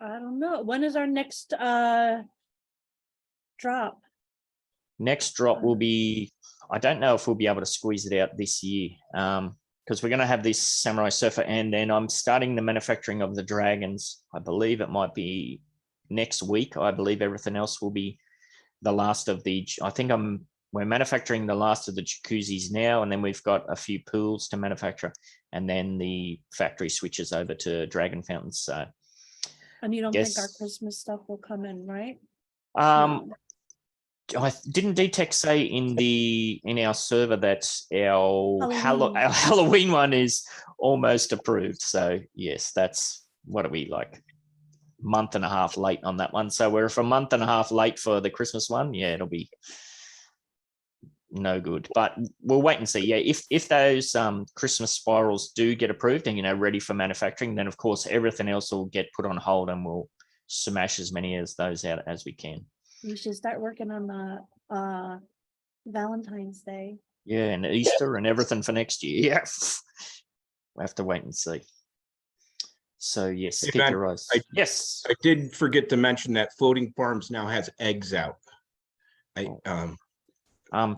I don't know. When is our next drop? Next drop will be, I don't know if we'll be able to squeeze it out this year. Because we're going to have this Samurai Surfer, and then I'm starting the manufacturing of the dragons. I believe it might be next week. I believe everything else will be the last of the, we're manufacturing the last of the jacuzzis now, and then we've got a few pools to manufacture, and then the factory switches over to dragon fountains. So, And you don't think our Christmas stuff will come in, right? I didn't DTech say in our server that our Halloween one is almost approved. So yes, that's, what are we, like month and a half late on that one. So we're a month and a half late for the Christmas one. Yeah, it'll be no good, but we'll wait and see. Yeah, if those Christmas spirals do get approved and ready for manufacturing, then of course everything else will get put on hold, and we'll smash as many as those out as we can. You should start working on the Valentine's Day. Yeah, and Easter and everything for next year. Yeah, we'll have to wait and see. So yes, Hey, keep Ben, your eyes. Yes, I did forget to mention that Floating Farms now has eggs out.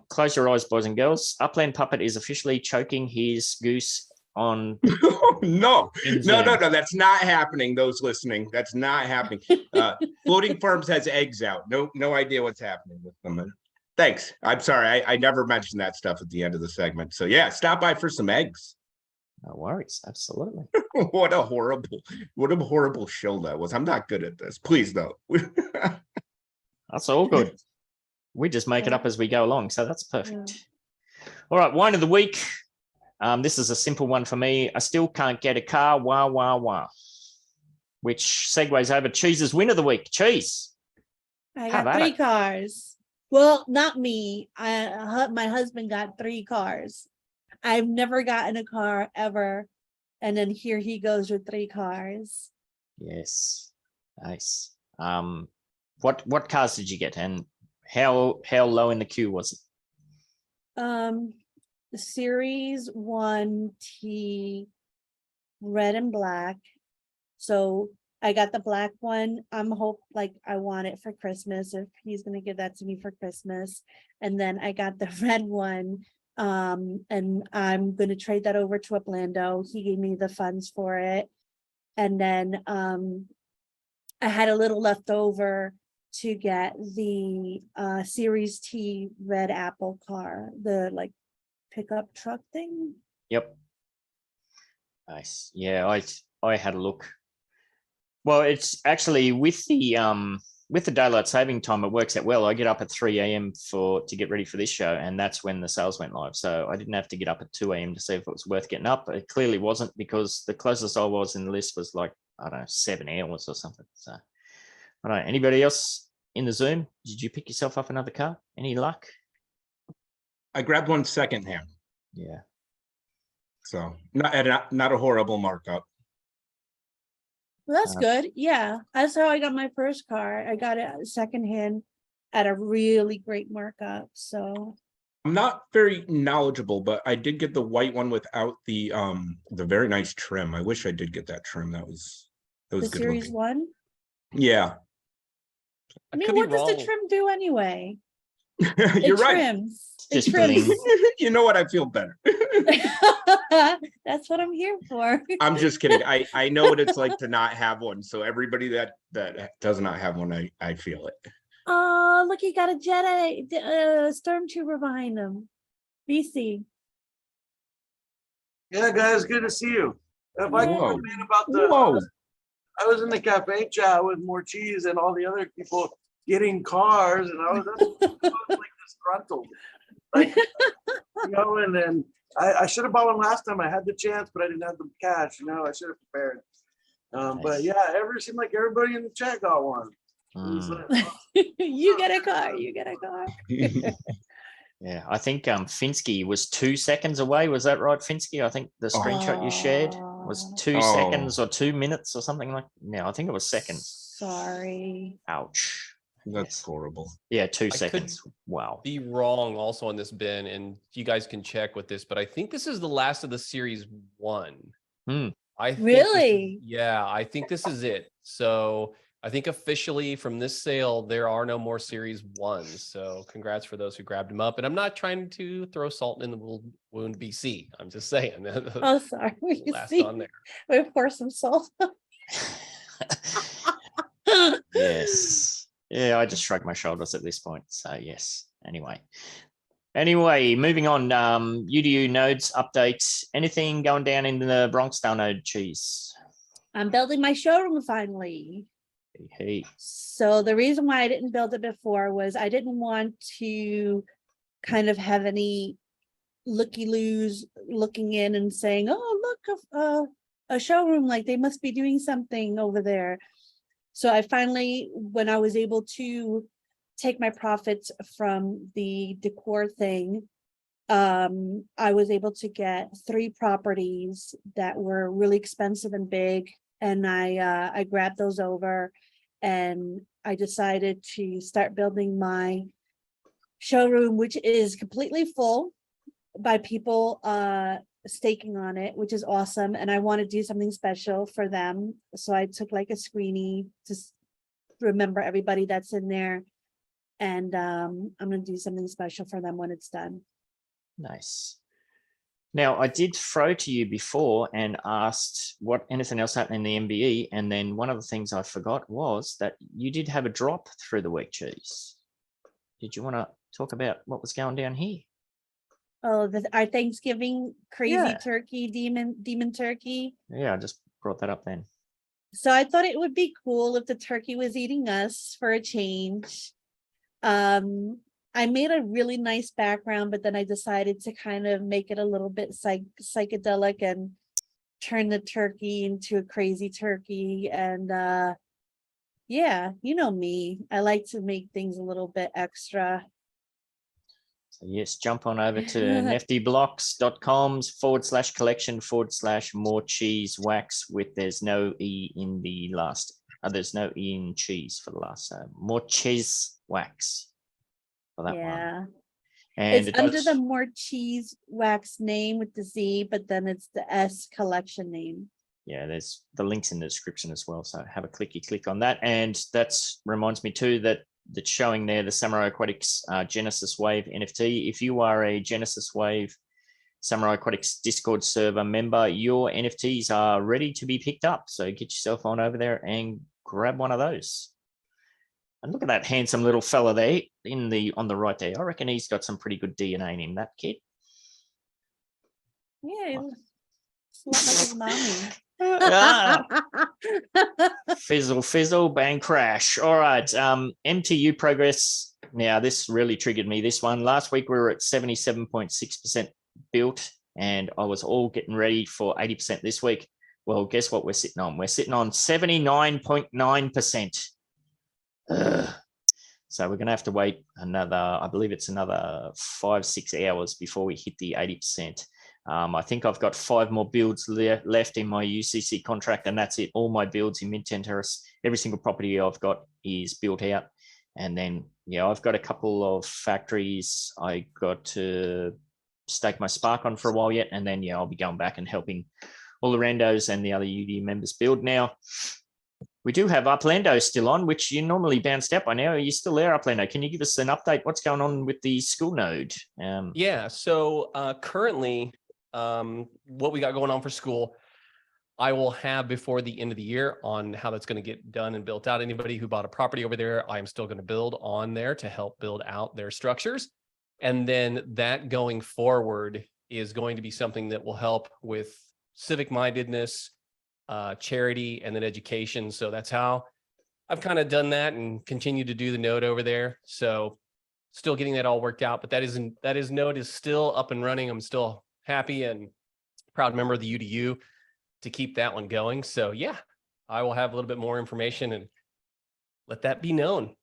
Close your eyes, boys and girls. Upland Puppet is officially choking his goose on. No, that's not happening. Those listening, that's not happening. Floating Farms has eggs out. No idea what's happening with them. Thanks. I'm sorry. I never mentioned that stuff at the end of the segment. So yeah, stop by for some eggs. No worries. Absolutely. What a horrible show that was. I'm not good at this. Please don't. That's all good. We just make it up as we go along. So that's perfect. All right. Wine of the week. This is a simple one for me. I still can't get a car. Wah, wah, wah. Which segues over Cheese's win of the week. Cheese. I got 3 cars. Well, not me. My husband got 3 cars. I've never gotten a car ever. And then here he goes with 3 cars. Yes. Nice. What cars did you get, and how low in the queue was it? The Series 1T red and black. So I got the black one. I want it for Christmas, if he's gonna give that to me for Christmas. And then I got the red one. And I'm gonna trade that over to Uplando. He gave me the funds for it. And then I had a little left over to get the Series T red Apple car, the pickup truck thing. Yep. Nice. Yeah, I had a look. Well, it's actually with the daylight saving time, it works out well. I get up at 3 a.m. to get ready for this show, and that's when the sales went live. So I didn't have to get up at 2 a.m. to see if it was worth getting up. It clearly wasn't, because the closest I was in the list was 7 hours or something. So all right. Anybody else in the Zoom? Did you pick yourself up another car? Any luck? I grabbed one secondhand. Yeah. So not a horrible markup. Well, that's good. Yeah, that's how I got my first car. I got it secondhand at a really great markup. So I'm not very knowledgeable, but I did get the white one without the very nice trim. I wish I did get that trim. That was the good Series looking. 1. Yeah. I mean, what does the trim do anyway? You're right. Trims. It trims. You know what? I feel better. That's what I'm here for. I'm just kidding. I know what it's like to not have one. So everybody that does not have one, I feel it. Oh, look, he got a Jedi stormtrooper behind him. BC. Yeah, guys, good to see you. If I Whoa. complain about Whoa. I was in the cafe chat with more cheese and all the other people getting cars, and I was disgruntled. And then I should have bought one last time. I had the chance, but I didn't have the cash. I should have prepared. But yeah, it seemed like everybody in the chat got one. You get a car. You get a car. Yeah, I think Finsky was 2 seconds away. Was that right, Finsky? I think the screenshot you shared was 2 seconds or 2 minutes or something like. No, I think it was seconds. Sorry. Ouch. That's horrible. Yeah, 2 seconds. Wow. Be wrong also on this, Ben, and you guys can check with this, but I think this is the last of the Series 1. I think Really? yeah, I think this is it. So I think officially from this sale, there are no more Series 1s. So congrats for those who grabbed them up. And I'm not trying to throw salt in the wound, BC. I'm just saying. Oh, sorry. You Last see, on there. we pour some salt. Yes. Yeah, I just shrug my shoulders at this point. So yes. Anyway, moving on. UDU nodes updates. Anything going down in the Bronxdale node, Cheese? I'm building my showroom finally. Hey. So the reason why I didn't build it before was I didn't want to kind of have any looky-loos looking in and saying, oh, look, a showroom, like they must be doing something over there. So I finally, when I was able to take my profits from the decor thing, I was able to get 3 properties that were really expensive and big. And I grabbed those over and I decided to start building my showroom, which is completely full by people staking on it, which is awesome. And I want to do something special for them. So I took like a screenie to remember everybody that's in there. And I'm going to do something special for them when it's done. Nice. Now, I did throw to you before and asked what anything else happened in the MBE. And then one of the things I forgot was that you did have a drop through the week, Cheese. Did you want to talk about what was going down here? Oh, our Thanksgiving crazy Yeah. turkey, demon turkey. Yeah, I just brought that up then. So I thought it would be cool if the turkey was eating us for a change. I made a really nice background, but then I decided to kind of make it a little bit psychedelic and turn the turkey into a crazy turkey. And yeah, you know me, I like to make things a little bit extra. So yes, jump on over to neftyblocks.com/collection/more cheese wax with there's no E in the last. There's no E in cheese for the last. So more cheese wax for that one. And It's under the more cheese wax name with the Z, but then it's the S collection name. Yeah, there's the links in the description as well. So have a click on that. And that's reminds me too that that's showing there the Samurai Aquatics Genesis Wave NFT. If you are a Genesis Wave Samurai Aquatics Discord server member, your NFTs are ready to be picked up. So get yourself on over there and grab one of those. And look at that handsome little fella there on the right there. I reckon he's got some pretty good DNA in him, that kid. Yeah, he looks a lot like his mommy. Fizzle, bang, crash. All right. MTU progress. Now, this really triggered me, this one. Last week, we were at 77.6% built, and I was all getting ready for 80% this week. Well, guess what we're sitting on? We're sitting on 79.9%. So we're going to have to wait another, I believe it's another 5-6 hours before we hit the 80%. I think I've got 5 more builds left in my UCC contract, and that's it. All my builds in Midtown Terrace, every single property I've got is built out. And then, yeah, I've got a couple of factories I got to stake my spark on for a while yet. And then, yeah, I'll be going back and helping all the randos and the other UD members build. Now, we do have Uplando still on, which you normally bounced out by now. Are you still there, Uplando? Can you give us an update? What's going on with the school node? Yeah, so currently, what we got going on for school, I will have before the end of the year on how that's going to get done and built out. Anybody who bought a property over there, I am still going to build on there to help build out their structures. And then that going forward is going to be something that will help with civic mindedness, charity, and then education. So that's how I've kind of done that and continue to do the node over there. So still getting that all worked out, but that node is still up and running. I'm still happy and proud member of the UDU to keep that one going. So yeah, I will have a little bit more information and let that be known.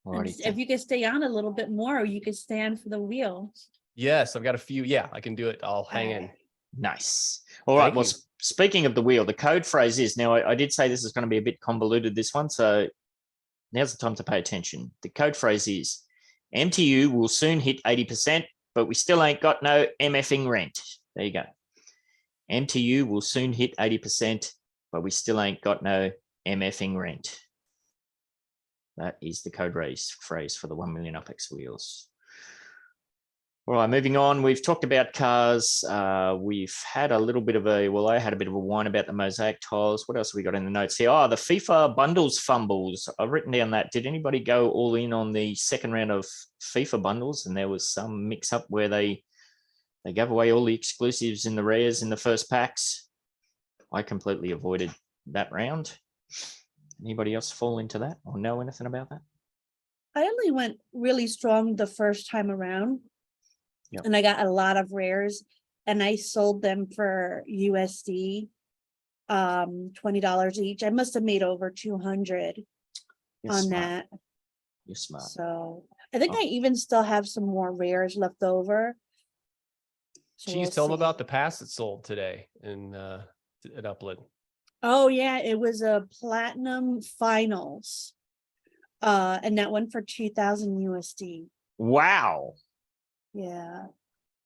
If you could stay on a little bit more, you could stand for the wheel. Yes, I've got a few. Yeah, I can do it. I'll hang in. Nice. All right. Well, speaking of the wheel, the code phrase is, now I did say this is going to be a bit convoluted, this one. So now's the time to pay attention. The code phrase is MTU will soon hit 80%, but we still ain't got no MFing rent. There you go. MTU will soon hit 80%, but we still ain't got no MFing rent. That is the code phrase for the 1 million UpX wheels. All right, moving on. We've talked about cars. We've had a little bit of I had a bit of a whine about the mosaic tiles. What else have we got in the notes here? Oh, the FIFA bundles fumbles. I've written down that. Did anybody go all in on the second round of FIFA bundles? And there was some mix up where they gave away all the exclusives in the rares in the first packs. I completely avoided that round. Anybody else fall into that or know anything about that? I only went really strong the first time around. Yep. And I got a lot of rares and I sold them for USD, $20 each. I must have made over 200 on smart. that. You're smart. So I think I even still have some more rares left over. So Geez, we'll tell them see. about the pass that sold today in at Upland. Oh yeah, it was a platinum finals. And that went for 2,000 USD. Wow. Yeah.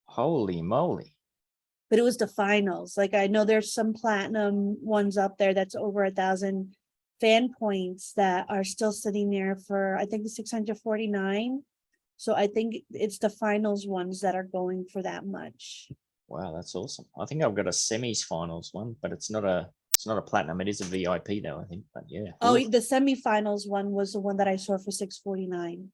Holy moly. But it was the finals. Like I know there's some platinum ones up there that's over 1,000 fan points that are still sitting there for I think 649. So I think it's the finals ones that are going for that much. Wow, that's awesome. I think I've got a semis finals one, but it's not a platinum. It is a VIP though, I think. But yeah. Oh, the semifinals one was the one that I saw for 649.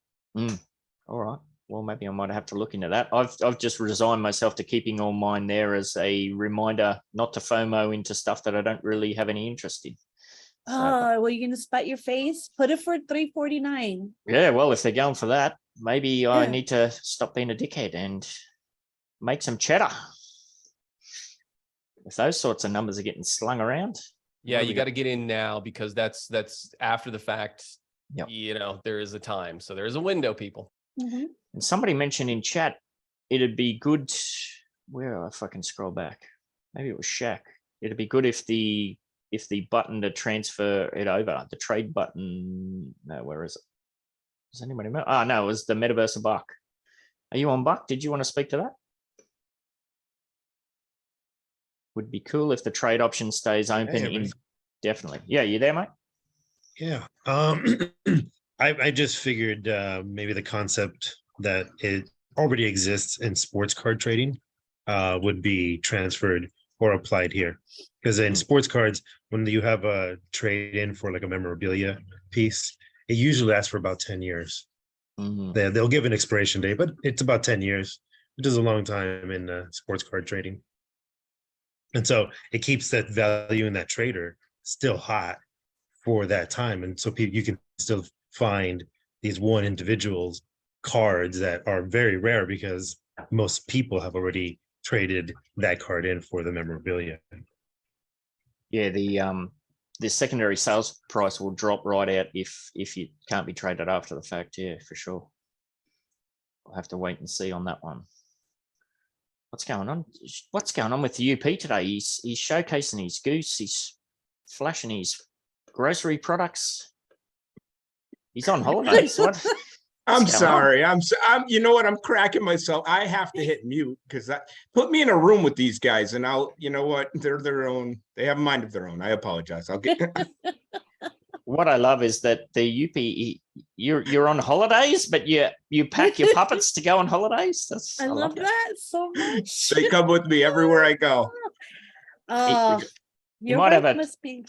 All right. Well, maybe I might have to look into that. I've just resigned myself to keeping all mine there as a reminder not to FOMO into stuff that I don't really have any interest in. So, Oh, well, you're gonna spite your face? Put it for 349. yeah, well, if they're going for that, maybe I Yeah. need to stop being a dickhead and make some cheddar. If those sorts of numbers are getting slung around. Yeah, you got to get in now because that's after the fact. Yep. You know, there is a time, so there is a window, people. Mm-hmm. And somebody mentioned in chat, it'd be good. Where if I can scroll back, maybe it was Shaq. It'd be good if the button to transfer it over, the trade button. No, where is it? Does anybody know? Oh no, it was the Metaverse of Buck. Are you on, Buck? Did you want to speak to that? Would be cool if the trade option stays open indefinitely. Yeah, you there, mate? Yeah. I just figured maybe the concept that it already exists in sports card trading would be transferred or applied here. Because in sports cards, when you have a trade in for like a memorabilia piece, it usually lasts for about 10 years. They'll give an expiration date, but it's about 10 years, which is a long time in sports card trading. And so it keeps that value in that trader still hot for that time. And so you can still find these one individual's cards that are very rare because most people have already traded that card in for the memorabilia. Yeah, the secondary sales price will drop right out if it can't be traded after the fact. Yeah, for sure. I'll have to wait and see on that one. What's going on? What's going on with the UP today? He's showcasing his goose. He's flashing his grocery products. He's on holidays. What? I'm sorry. I'm you know what? I'm cracking myself. I have to hit mute because that put me in a room with these guys and you know what? They're their own. They have a mind of their own. I apologize. I'll get. What I love is that the UP, you're on holidays, but you pack your puppets to go on holidays. I love that so much. They come with me everywhere I go. Your might have wife a- must be.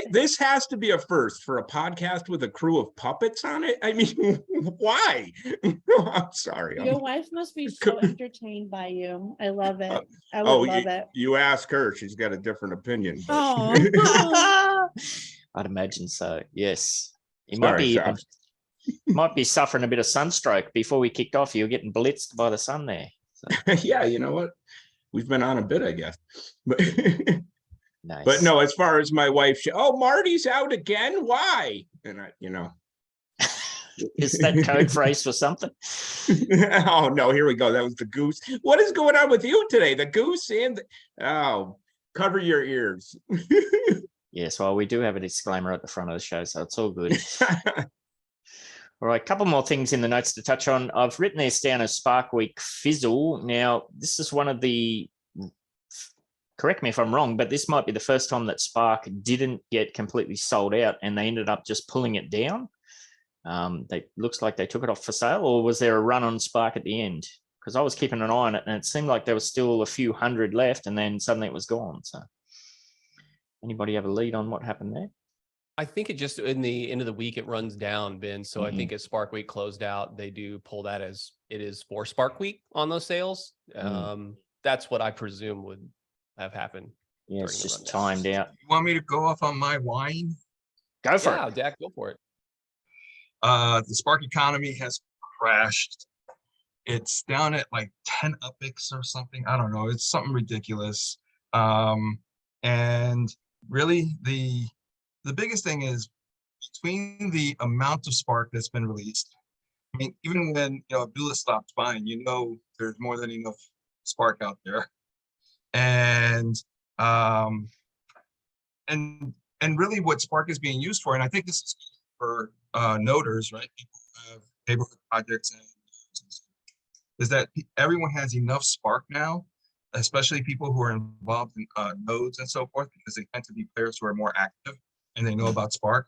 This has to be a first for a podcast with a crew of puppets on it. I mean, why? I'm sorry. Your wife must be so entertained by you. I love it. I would love it. You ask her; she's got a different opinion. but- Oh, I'd imagine so. Yes, he Sorry, might be suffering a bit of sunstroke. Before we kicked off, you were getting blitzed by the sun there. So. Yeah, you know what? We've been on a bit, I guess. But Nice. But no, as far as my wife, Marty's out again. Why? And Is that code phrase for something? Oh no, here we go. That was the goose. What is going on with you today? The goose and cover your ears. Yes, well, we do have a disclaimer at the front of the show, so it's all good. All right, a couple more things in the notes to touch on. I've written this down as Spark Week Fizzle. Now, this is one of the, correct me if I'm wrong, but this might be the first time that Spark didn't get completely sold out and they ended up just pulling it down. They looks like they took it off for sale, or was there a run on Spark at the end? Because I was keeping an eye on it and it seemed like there was still a few hundred left and then suddenly it was gone. So anybody have a lead on what happened there? I think it just in the end of the week, it runs down, Ben. So I think as Spark Week closed out, they do pull that as it is for Spark Week on those sales. That's what I presume would have happened. Yeah, it's just timed out. You want me to go off on my wine? Go for Yeah, it. Dak, go for it. The Spark economy has crashed. It's down at like 10 UPIX or something. I don't know. It's something ridiculous. And really the biggest thing is between the amount of Spark that's been released. I mean, even when Abdullah stops buying, there's more than enough Spark out there. And really what Spark is being used for, and I think this is for noders, right? People who have neighborhood projects, is that everyone has enough Spark now, especially people who are involved in nodes and so forth, because they tend to be players who are more active and they know about Spark.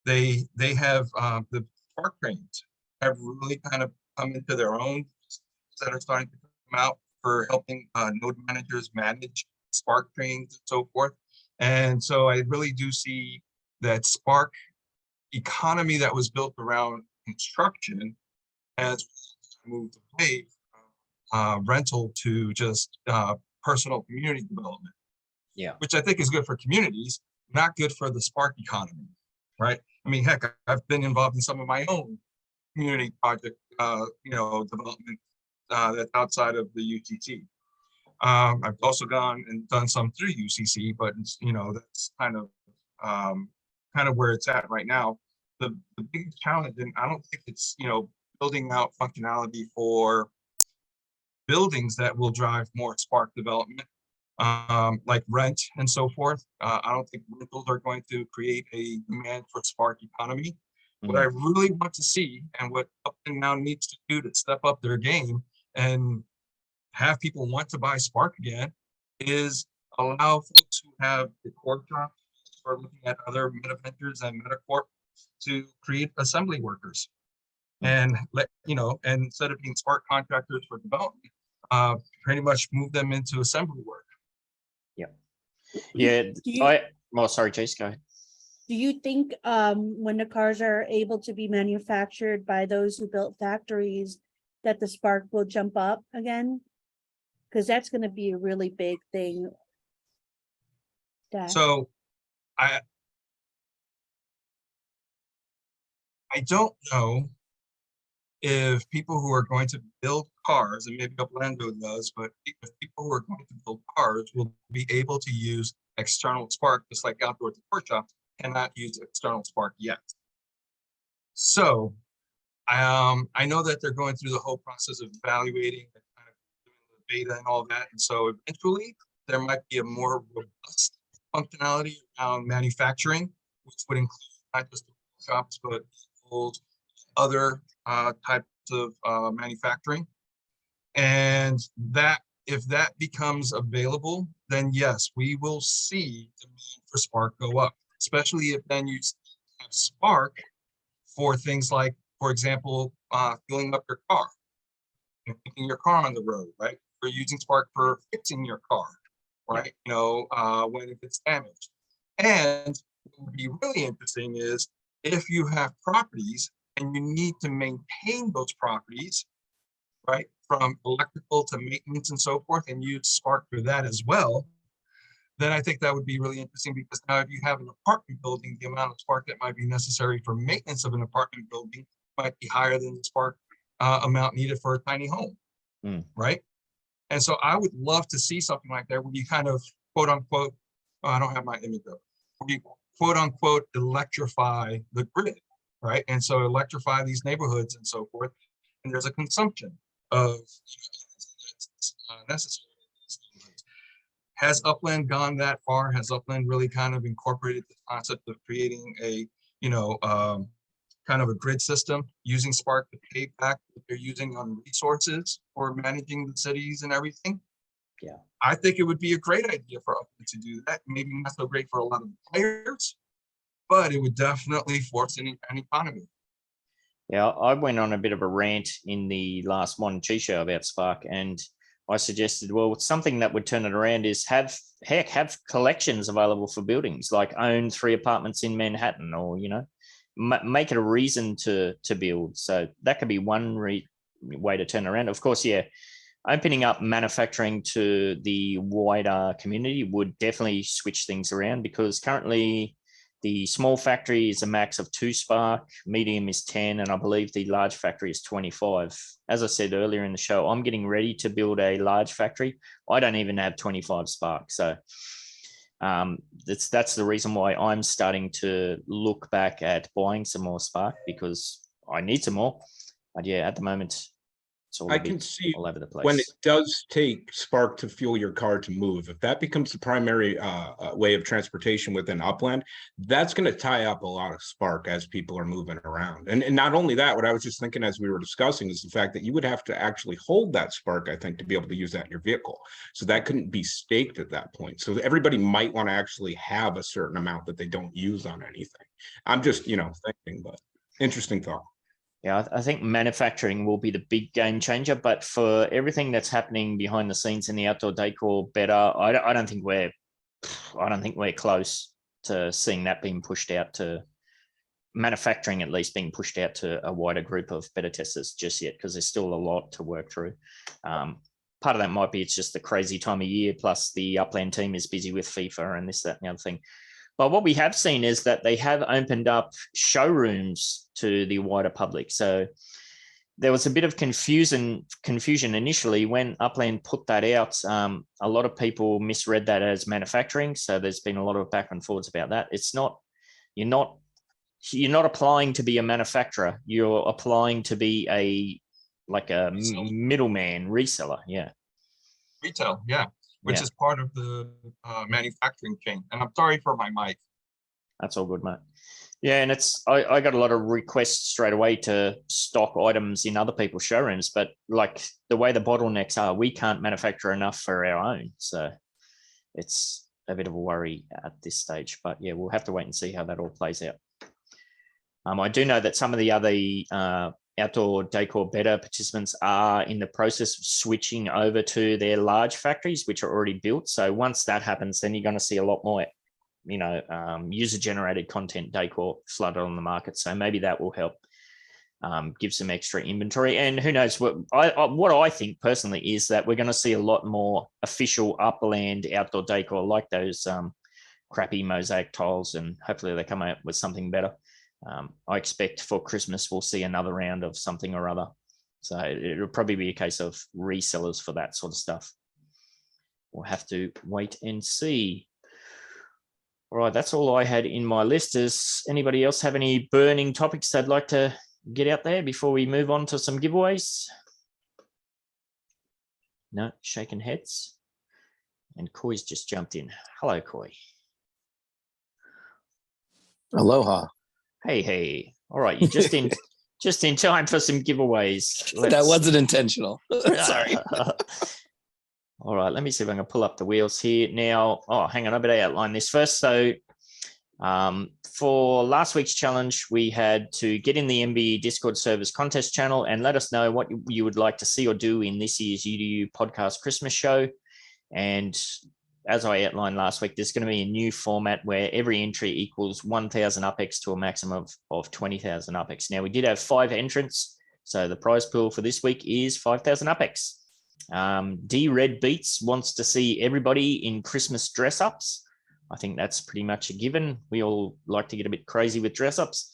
They have the Spark trains have really kind of come into their own, that are starting to come out for helping node managers manage Spark trains and so forth. And so I really do see that Spark economy that was built around construction has moved away from rental to just personal community development. Yeah, which I think is good for communities, not good for the Spark economy, right? I mean, heck, I've been involved in some of my own community project, development that's outside of the UCC. I've also gone and done some through UCC, but that's kind of where it's at right now. The biggest challenge, and I don't think it's building out functionality for buildings that will drive more Spark development, like rent and so forth. I don't think rentals are going to create a demand for Spark economy. What I really want to see, and what Upland now needs to do to step up their game and have people want to buy Spark again, is allow folks who have decor shops or looking at other meta ventures and metacorp to create assembly workers, and and instead of being Spark contractors for development, pretty much move them into assembly work. Yeah. Sorry, Chase, go ahead. Do you think when the cars are able to be manufactured by those who built factories, that the Spark will jump up again? Because that's going to be a really big thing. So I don't know if people who are going to build cars, and maybe Uplando does, but if people who are going to build cars will be able to use external Spark, just like outdoor decor shops cannot use external Spark yet. So I know that they're going through the whole process of evaluating and kind of doing the beta and all that. And so eventually there might be a more robust functionality around manufacturing, which would include not just the shops, but other types of manufacturing. And that, if that becomes available, then yes, we will see demand for Spark go up, especially if then you have Spark for things like, for example, filling up your car and taking your car on the road, right? Or using Spark for fixing your car, right? When it gets damaged. And what would be really interesting is if you have properties and you need to maintain those properties, right, from electrical to maintenance and so forth, and use Spark for that as well, then I think that would be really interesting, because now if you have an apartment building, the amount of Spark that might be necessary for maintenance of an apartment building might be higher than the Spark amount needed for a tiny home, right? And so I would love to see something like that where you kind of quote unquote, I don't have my image up, where you quote unquote electrify the grid, right? And so electrify these neighborhoods and so forth. And there's a consumption of necessary. Has Upland gone that far? Has Upland really kind of incorporated the concept of creating a, kind of a grid system using Spark to pay back what they're using on resources for managing the cities and everything. Yeah. I think it would be a great idea for Upland to do that. Maybe not so great for a lot of the players, but it would definitely force an economy. Yeah, I went on a bit of a rant in the last Mon Chi show about Spark, and I suggested, well, something that would turn it around is have collections available for buildings, like own 3 apartments in Manhattan, or, you know, make it a reason to build. So that could be one way to turn around. Of course, yeah, opening up manufacturing to the wider community would definitely switch things around, because currently the small factory is a max of 2 Spark, medium is 10, and I believe the large factory is 25. As I said earlier in the show, I'm getting ready to build a large factory. I don't even have 25 Spark. So that's the reason why I'm starting to look back at buying some more Spark, because I need some more. But yeah, at the moment, it's all I can see all over the place. when it does take Spark to fuel your car to move, if that becomes the primary way of transportation within Upland, that's going to tie up a lot of Spark as people are moving around. And not only that, what I was just thinking as we were discussing is the fact that you would have to actually hold that Spark, I think, to be able to use that in your vehicle. So that couldn't be staked at that point. So everybody might want to actually have a certain amount that they don't use on anything. I'm just, thinking, but interesting thought. Yeah, I think manufacturing will be the big game changer, but for everything that's happening behind the scenes in the outdoor decor better, I don't think we're close to seeing that being pushed out to manufacturing, at least being pushed out to a wider group of beta testers just yet, because there's still a lot to work through. Part of that might be it's just the crazy time of year, plus the Upland team is busy with FIFA and this, that, and the other thing. But what we have seen is that they have opened up showrooms to the wider public. So there was a bit of confusion initially when Upland put that out. A lot of people misread that as manufacturing. So there's been a lot of back and forwards about that. It's not, you're not applying to be a manufacturer. You're applying to be a middleman reseller. Yeah. Retail, yeah. Which is part of the manufacturing chain. And I'm sorry for my mic. That's all good, mate. Yeah, and I got a lot of requests straight away to stock items in other people's showrooms, but like the way the bottlenecks are, we can't manufacture enough for our own. So it's a bit of a worry at this stage. But yeah, we'll have to wait and see how that all plays out. I do know that some of the other outdoor decor beta participants are in the process of switching over to their large factories, which are already built. So once that happens, then you're going to see a lot more, user-generated content decor flooded on the market. So maybe that will help give some extra inventory. And who knows, what I think personally is that we're going to see a lot more official Upland outdoor decor, like those crappy mosaic tiles, and hopefully they come out with something better. I expect for Christmas we'll see another round of something or other. So it'll probably be a case of resellers for that sort of stuff. We'll have to wait and see. All right, that's all I had in my list. Does anybody else have any burning topics they'd like to get out there before we move on to some giveaways? No, shaking heads. And Koi's just jumped in. Hello, Koi. Aloha. Hey. All right, you're just in time for some giveaways. That wasn't intentional. Sorry. All right, let me see if I can pull up the wheels here now. Oh, hang on, I better outline this first. So for last week's challenge, we had to get in the MBE Discord servers contest channel and let us know what you would like to see or do in this year's UDU podcast Christmas show. And as I outlined last week, there's going to be a new format where every entry equals 1,000 UPX to a maximum of 20,000 UPX. Now, we did have 5 entrants, so the prize pool for this week is 5,000 UPX. D Red Beats wants to see everybody in Christmas dress-ups. I think that's pretty much a given. We all like to get a bit crazy with dress-ups.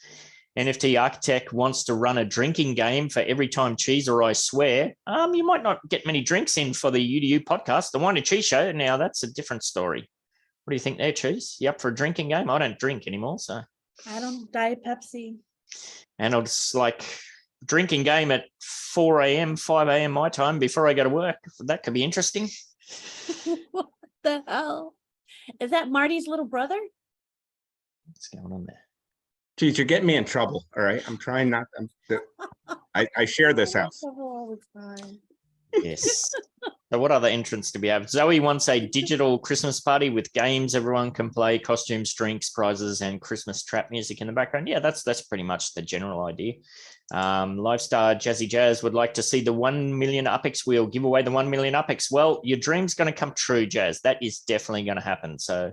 NFT Architect wants to run a drinking game for every time Cheese or I swear. You might not get many drinks in for the UDU podcast, the Wine and Cheese show. Now, that's a different story. What do you think there, Cheese? You up for a drinking game? I don't drink anymore, so. I don't Diet Pepsi. And it's like drinking game at 4 a.m., 5 a.m. my time before I go to work. That could be interesting. What the hell? Is that Marty's little brother? What's going on there? Geez, you're getting me in trouble. All right. I'm trying not. I share this house. All the time. Yes. So what other entrants do we have? Zoe wants a digital Christmas party with games everyone can play, costumes, drinks, prizes, and Christmas trap music in the background. Yeah, that's pretty much the general idea. Lifestar Jazzy Jazz would like to see the 1 million UPX wheel, give away the 1 million UPX. Well, your dream's going to come true, Jazz. That is definitely going to happen. So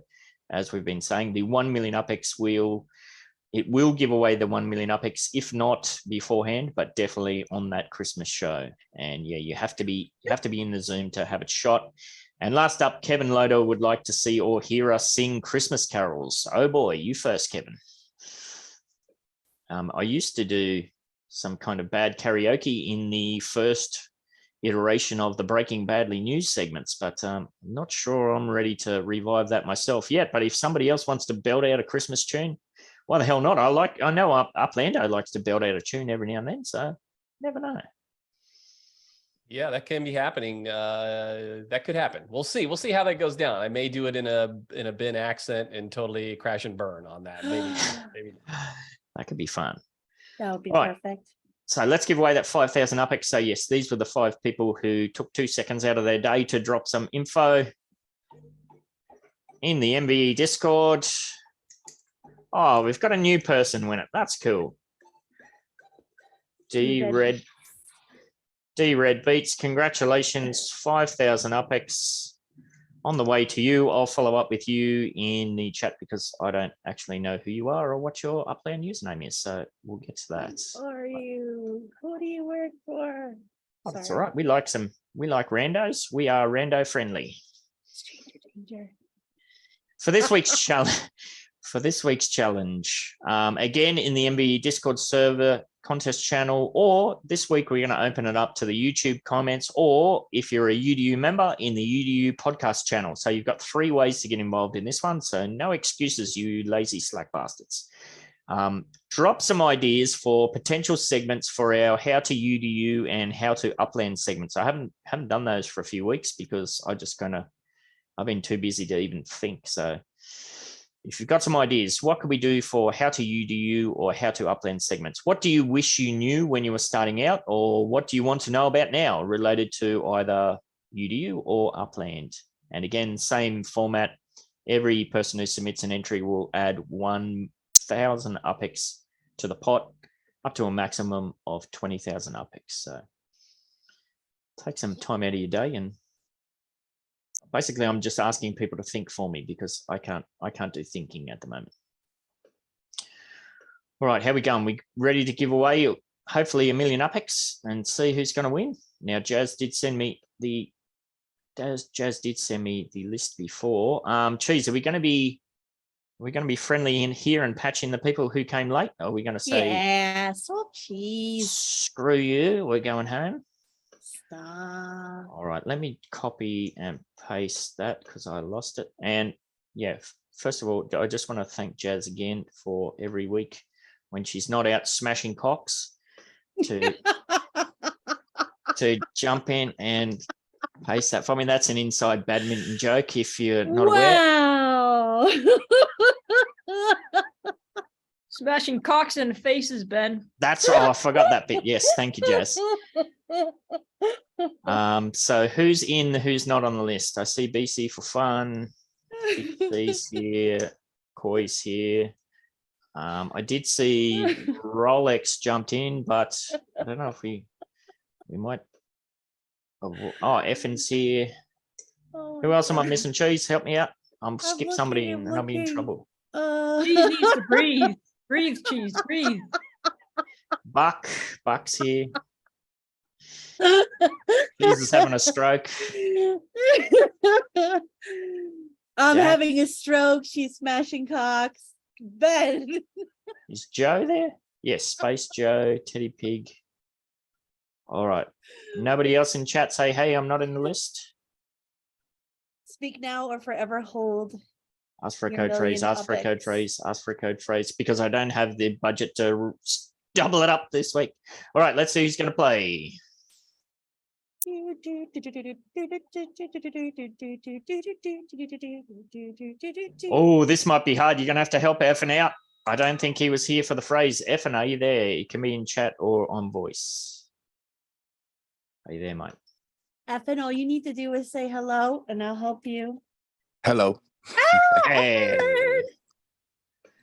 as we've been saying, the 1 million UPX wheel, it will give away the 1 million UPX, if not beforehand, but definitely on that Christmas show. And yeah, you have to be in the Zoom to have it shot. And last up, Kevin Lodo would like to see or hear us sing Christmas carols. Oh boy, you first, Kevin. I used to do some kind of bad karaoke in the first iteration of the Breaking Badly news segments, but I'm not sure I'm ready to revive that myself yet. But if somebody else wants to belt out a Christmas tune, why the hell not? I know Uplando likes to belt out a tune every now and then, so never know. Yeah, that can be happening. That could happen. We'll see. We'll see how that goes down. I may do it in a Ben accent and totally crash and burn on that. Maybe. That could be fun. That would be All right. perfect. So let's give away that 5,000 UPX. So yes, these were the 5 people who took 2 seconds out of their day to drop some info in the MBE Discord. Oh, we've got a new person win it. That's cool. D Red Beats, congratulations, 5,000 UPX on the way to you. I'll follow up with you in the chat because I don't actually know who you are or what your Upland username is. So we'll get to that. Who are you? Who do you work for? Oh, that's all right. We like randos. We are rando friendly. Stranger danger. For this week's challenge. Again, in the MBE Discord server contest channel, or this week we're going to open it up to the YouTube comments, or if you're a UDU member, in the UDU podcast channel. So you've got 3 ways to get involved in this one. So no excuses, you lazy slack bastards. Drop some ideas for potential segments for our how to UDU and how to Upland segments. I haven't done those for a few weeks because I've been too busy to even think. So if you've got some ideas, what could we do for how to UDU or how to Upland segments? What do you wish you knew when you were starting out, or what do you want to know about now related to either UDU or Upland? And again, same format. Every person who submits an entry will add 1,000 UPX to the pot, up to a maximum of 20,000 UPX. So take some time out of your day, and basically, I'm just asking people to think for me because I can't do thinking at the moment. All right, how we going? We ready to give away hopefully 1 million UPX and see who's going to win? Now, Jazz did send me the list before. Cheese, are we going to be friendly in here and patch in the people who came late? Or are we going to say, yeah, so cheese, screw you, we're going home? Stop. All right, let me copy and paste that because I lost it. And yeah, first of all, I just want to thank Jazz again for every week when she's not out smashing cocks to jump in and paste that for me. That's an inside badminton joke if you're not aware. Wow. Smashing cocks in faces, Ben. That's I forgot that bit. Yes, thank you, Jazz. So who's in, who's not on the list? I see BC for fun. BC's here. Koi's here. I did see Rolex jumped in, but I don't know if we might. Oh, Effen's here. Who else am I missing? Cheese, help me out. I'm skip somebody and I'll be in trouble. Cheese needs to breathe. Breathe, Cheese, breathe. Buck's here. Jesus having a stroke. I'm Jack. having a stroke. She's smashing cocks. Ben. Is Joe there? Yes, Space Joe, Teddy Pig. All right. Nobody else in chat say, hey, I'm not in the list. Speak now or forever hold. Ask for a your code phrase, million ask for a code UPX. phrase, ask for a code phrase, because I don't have the budget to double it up this week. All right, let's see who's going to play. Oh, this might be hard. You're going to have to help Evan out. I don't think he was here for the phrase. Effin, are you there? It can be in chat or on voice. Are you there, mate? Effin, all you need to do is say hello and I'll help you. Hello. Hey.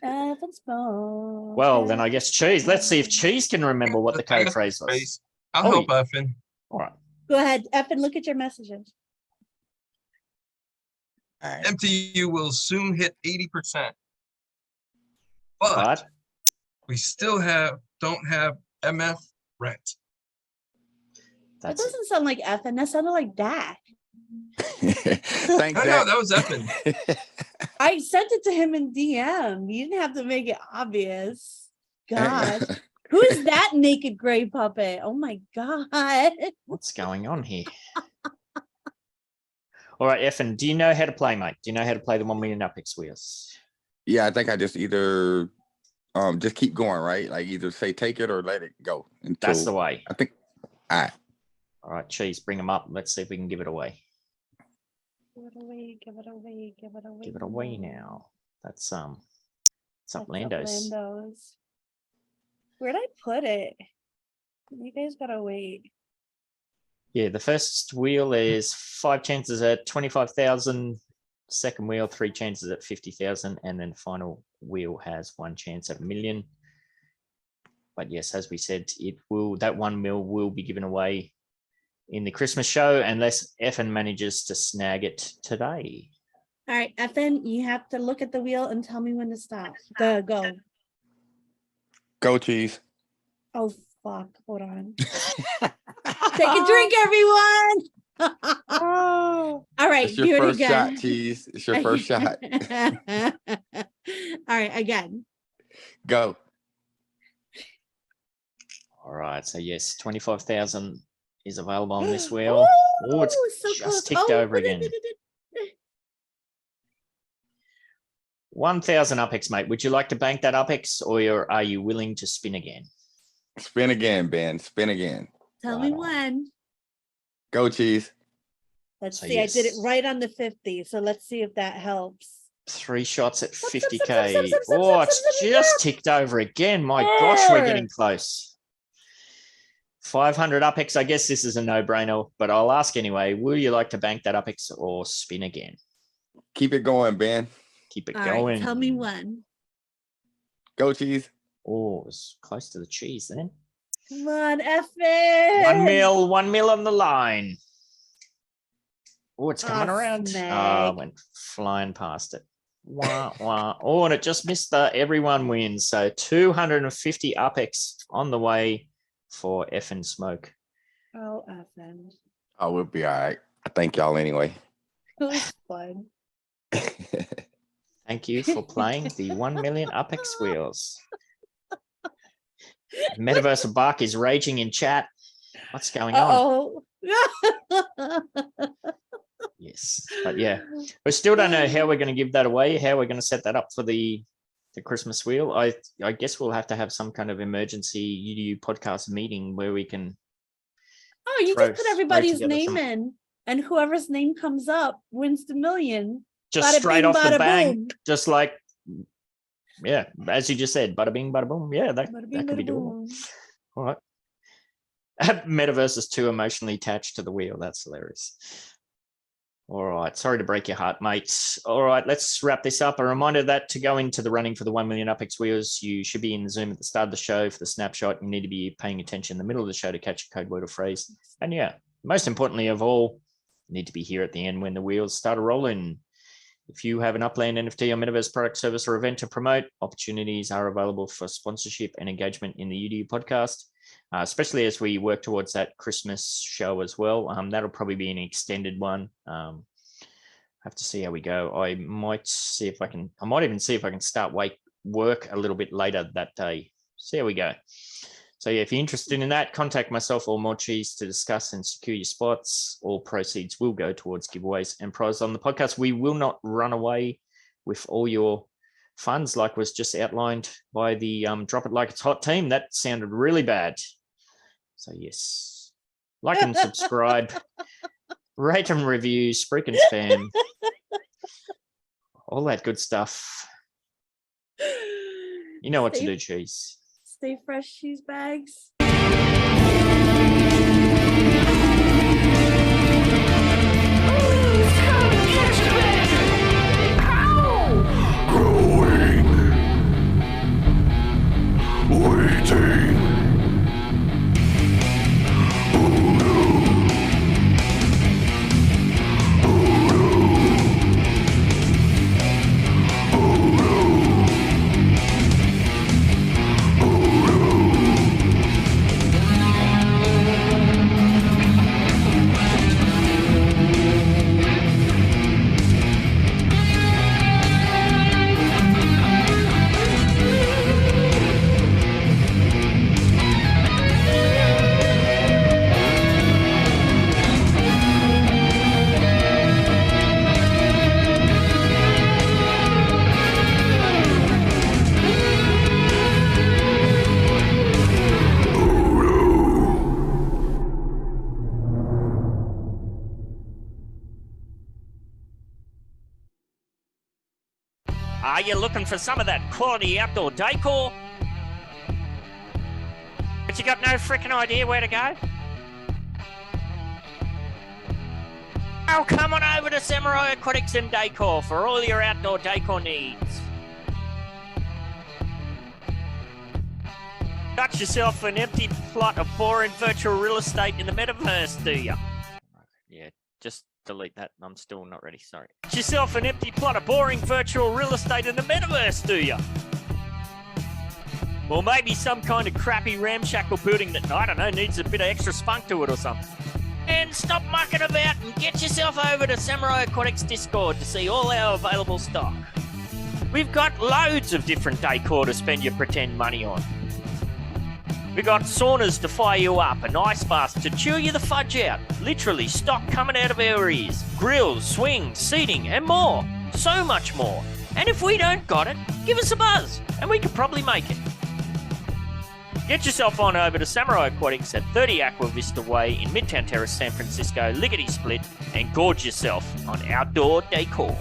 Effin's phone. Well, then I guess Cheese. Let's see if Cheese can remember what the I code got phrase was. space. I'll Oh, help Effin. All right. Go ahead, Effin, look at your messages. All right. MTU will soon hit 80%. But we still don't have MF rent. That doesn't sound like Effin. That sounded like Dak. Thanks, I know, that was Effin. I sent it to him in DM. You didn't have to make it obvious. Gosh. Who is that naked gray puppet? Oh my God. What's going on here? All right, Effin, do you know how to play, mate? Do you know how to play the 1 million Apex wheels? Yeah, I think I just either just keep going, right? Like either say take it or let it go. That's the way. I think. All right. All right, Cheese, bring them up. Let's see if we can give it away. Give it away, give it away, give it away. Give it away now. That's Uplando's. Uplando's. Where'd I put it? You guys gotta wait. Yeah, the first wheel is 5 chances at 25,000. Second wheel, 3 chances at 50,000, and then final wheel has 1 chance at 1 million. But yes, as we said, that 1 mil will be given away in the Christmas show unless Effin manages to snag it today. All right, Effin, you have to look at the wheel and tell me when to stop. Go. Go, Cheese. Oh fuck! Hold on. Take a drink, everyone. All right, It's your do it first again. shot, Cheese. It's your first shot. All right, again. Go. All right, so yes, 25,000 is available on this wheel. Oh, it's so just close. ticked over again. 1,000 Upex, mate. Would you like to bank that Upex, or are you willing to spin again? Spin again, Ben. Spin again. Tell me when. Go, Cheese. Let's So see. I did it yes. right on the 50. So let's see if that helps. 3 shots at Stop, 50K. stop, Oh, it's just ticked over again. My gosh, we're getting close. 500 Upex. I guess this is a no-brainer, but I'll ask anyway. Will you like to bank that Upex or spin again? Keep it going, Ben. Keep it All going. right, tell me when. Go, Cheese. Oh, it's close to the cheese then. Come on, Effin. 1 mil on the line. Oh, it's coming around. snag. Went flying past it. Wah, wah. Oh, and it just missed the everyone wins. So 250 Upex on the way for Effin Smoke. Oh, Effin. Oh, we'll be all right. I thank y'all anyway. It was fun. Thank you for playing the 1 million Upex wheels. Metaverse of Bark is raging in chat. What's going on? Yes, but yeah, we still don't know how we're going to give that away, how we're going to set that up for the Christmas wheel. I guess we'll have to have some kind of emergency UDU podcast meeting where we can. Oh, you just put everybody's name in, and whoever's name comes up wins the million. Just Bada straight bing, off the bada bang, boom. just like, yeah, as you just said, bada bing, bada boom. Yeah, that Bada bing, could be bada doable. boom. All right. Metaverse is too emotionally attached to the wheel. That's hilarious. All right. Sorry to break your heart, mates. All right. Let's wrap this up. A reminder that to go into the running for the 1 million Upex wheels, you should be in the Zoom at the start of the show for the snapshot. You need to be paying attention in the middle of the show to catch a code word or phrase. And yeah, most importantly of all, you need to be here at the end when the wheels start rolling. If you have an Upland NFT or Metaverse product, service, or event to promote, opportunities are available for sponsorship and engagement in the UDU podcast, especially as we work towards that Christmas show as well. That'll probably be an extended one. Have to see how we go. I might even see if I can start work a little bit later that day. See how we go. So yeah, if you're interested in that, contact myself or More Cheese to discuss and secure your spots. All proceeds will go towards giveaways and prizes on the podcast. We will not run away with all your funds like was just outlined by the Drop It Like It's Hot team. That sounded really bad. So yes, like and subscribe, rate and review, Spreak and Spam, all that good stuff. You know what to Stay- do, Cheese. Stay fresh, cheese bags. Are you looking for some of that quality outdoor decor? But you got no freaking idea where to go? Oh, come on over to Samurai Aquatics and Décor for all your outdoor decor needs. Got yourself an empty plot of boring virtual real estate in the metaverse, do you? Yeah, just delete that. I'm still not ready, sorry. Got yourself an empty plot of boring virtual real estate in the metaverse, do you? Or maybe some kind of crappy ramshackle building that, I don't know, needs a bit of extra spunk to it or something. And stop mucking about and get yourself over to Samurai Aquatics Discord to see all our available stock. We've got loads of different decor to spend your pretend money on. We got saunas to fire you up, and ice baths to chew you the fudge out. Literally stock coming out of our ears. Grills, swings, seating, and more. So much more. And if we don't got it, give us a buzz, and we could probably make it. Get yourself on over to Samurai Aquatics at 30 Aqua Vista Way in Midtown Terrace, San Francisco, lickety split, and gorge yourself on outdoor decor.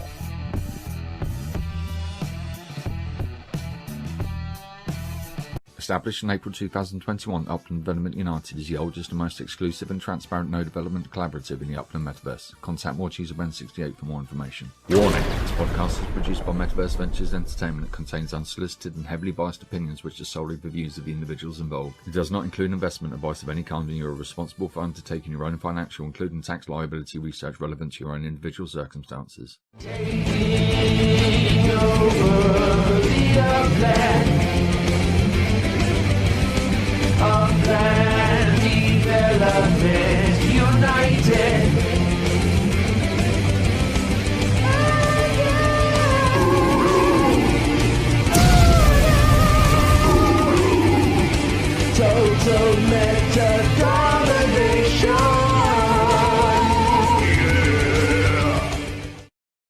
Established in April 2021, Upland Development United is the oldest and most exclusive and transparent no development collaborative in the Upland Metaverse. Contact Joelives for more information. Warning: this podcast is produced by Metaverse Ventures Entertainment that contains unsolicited and heavily biased opinions which are solely the views of the individuals involved. It does not include investment advice of any kind, and you are responsible for undertaking your own financial, including tax liability research relevant to your own individual circumstances. Taking over the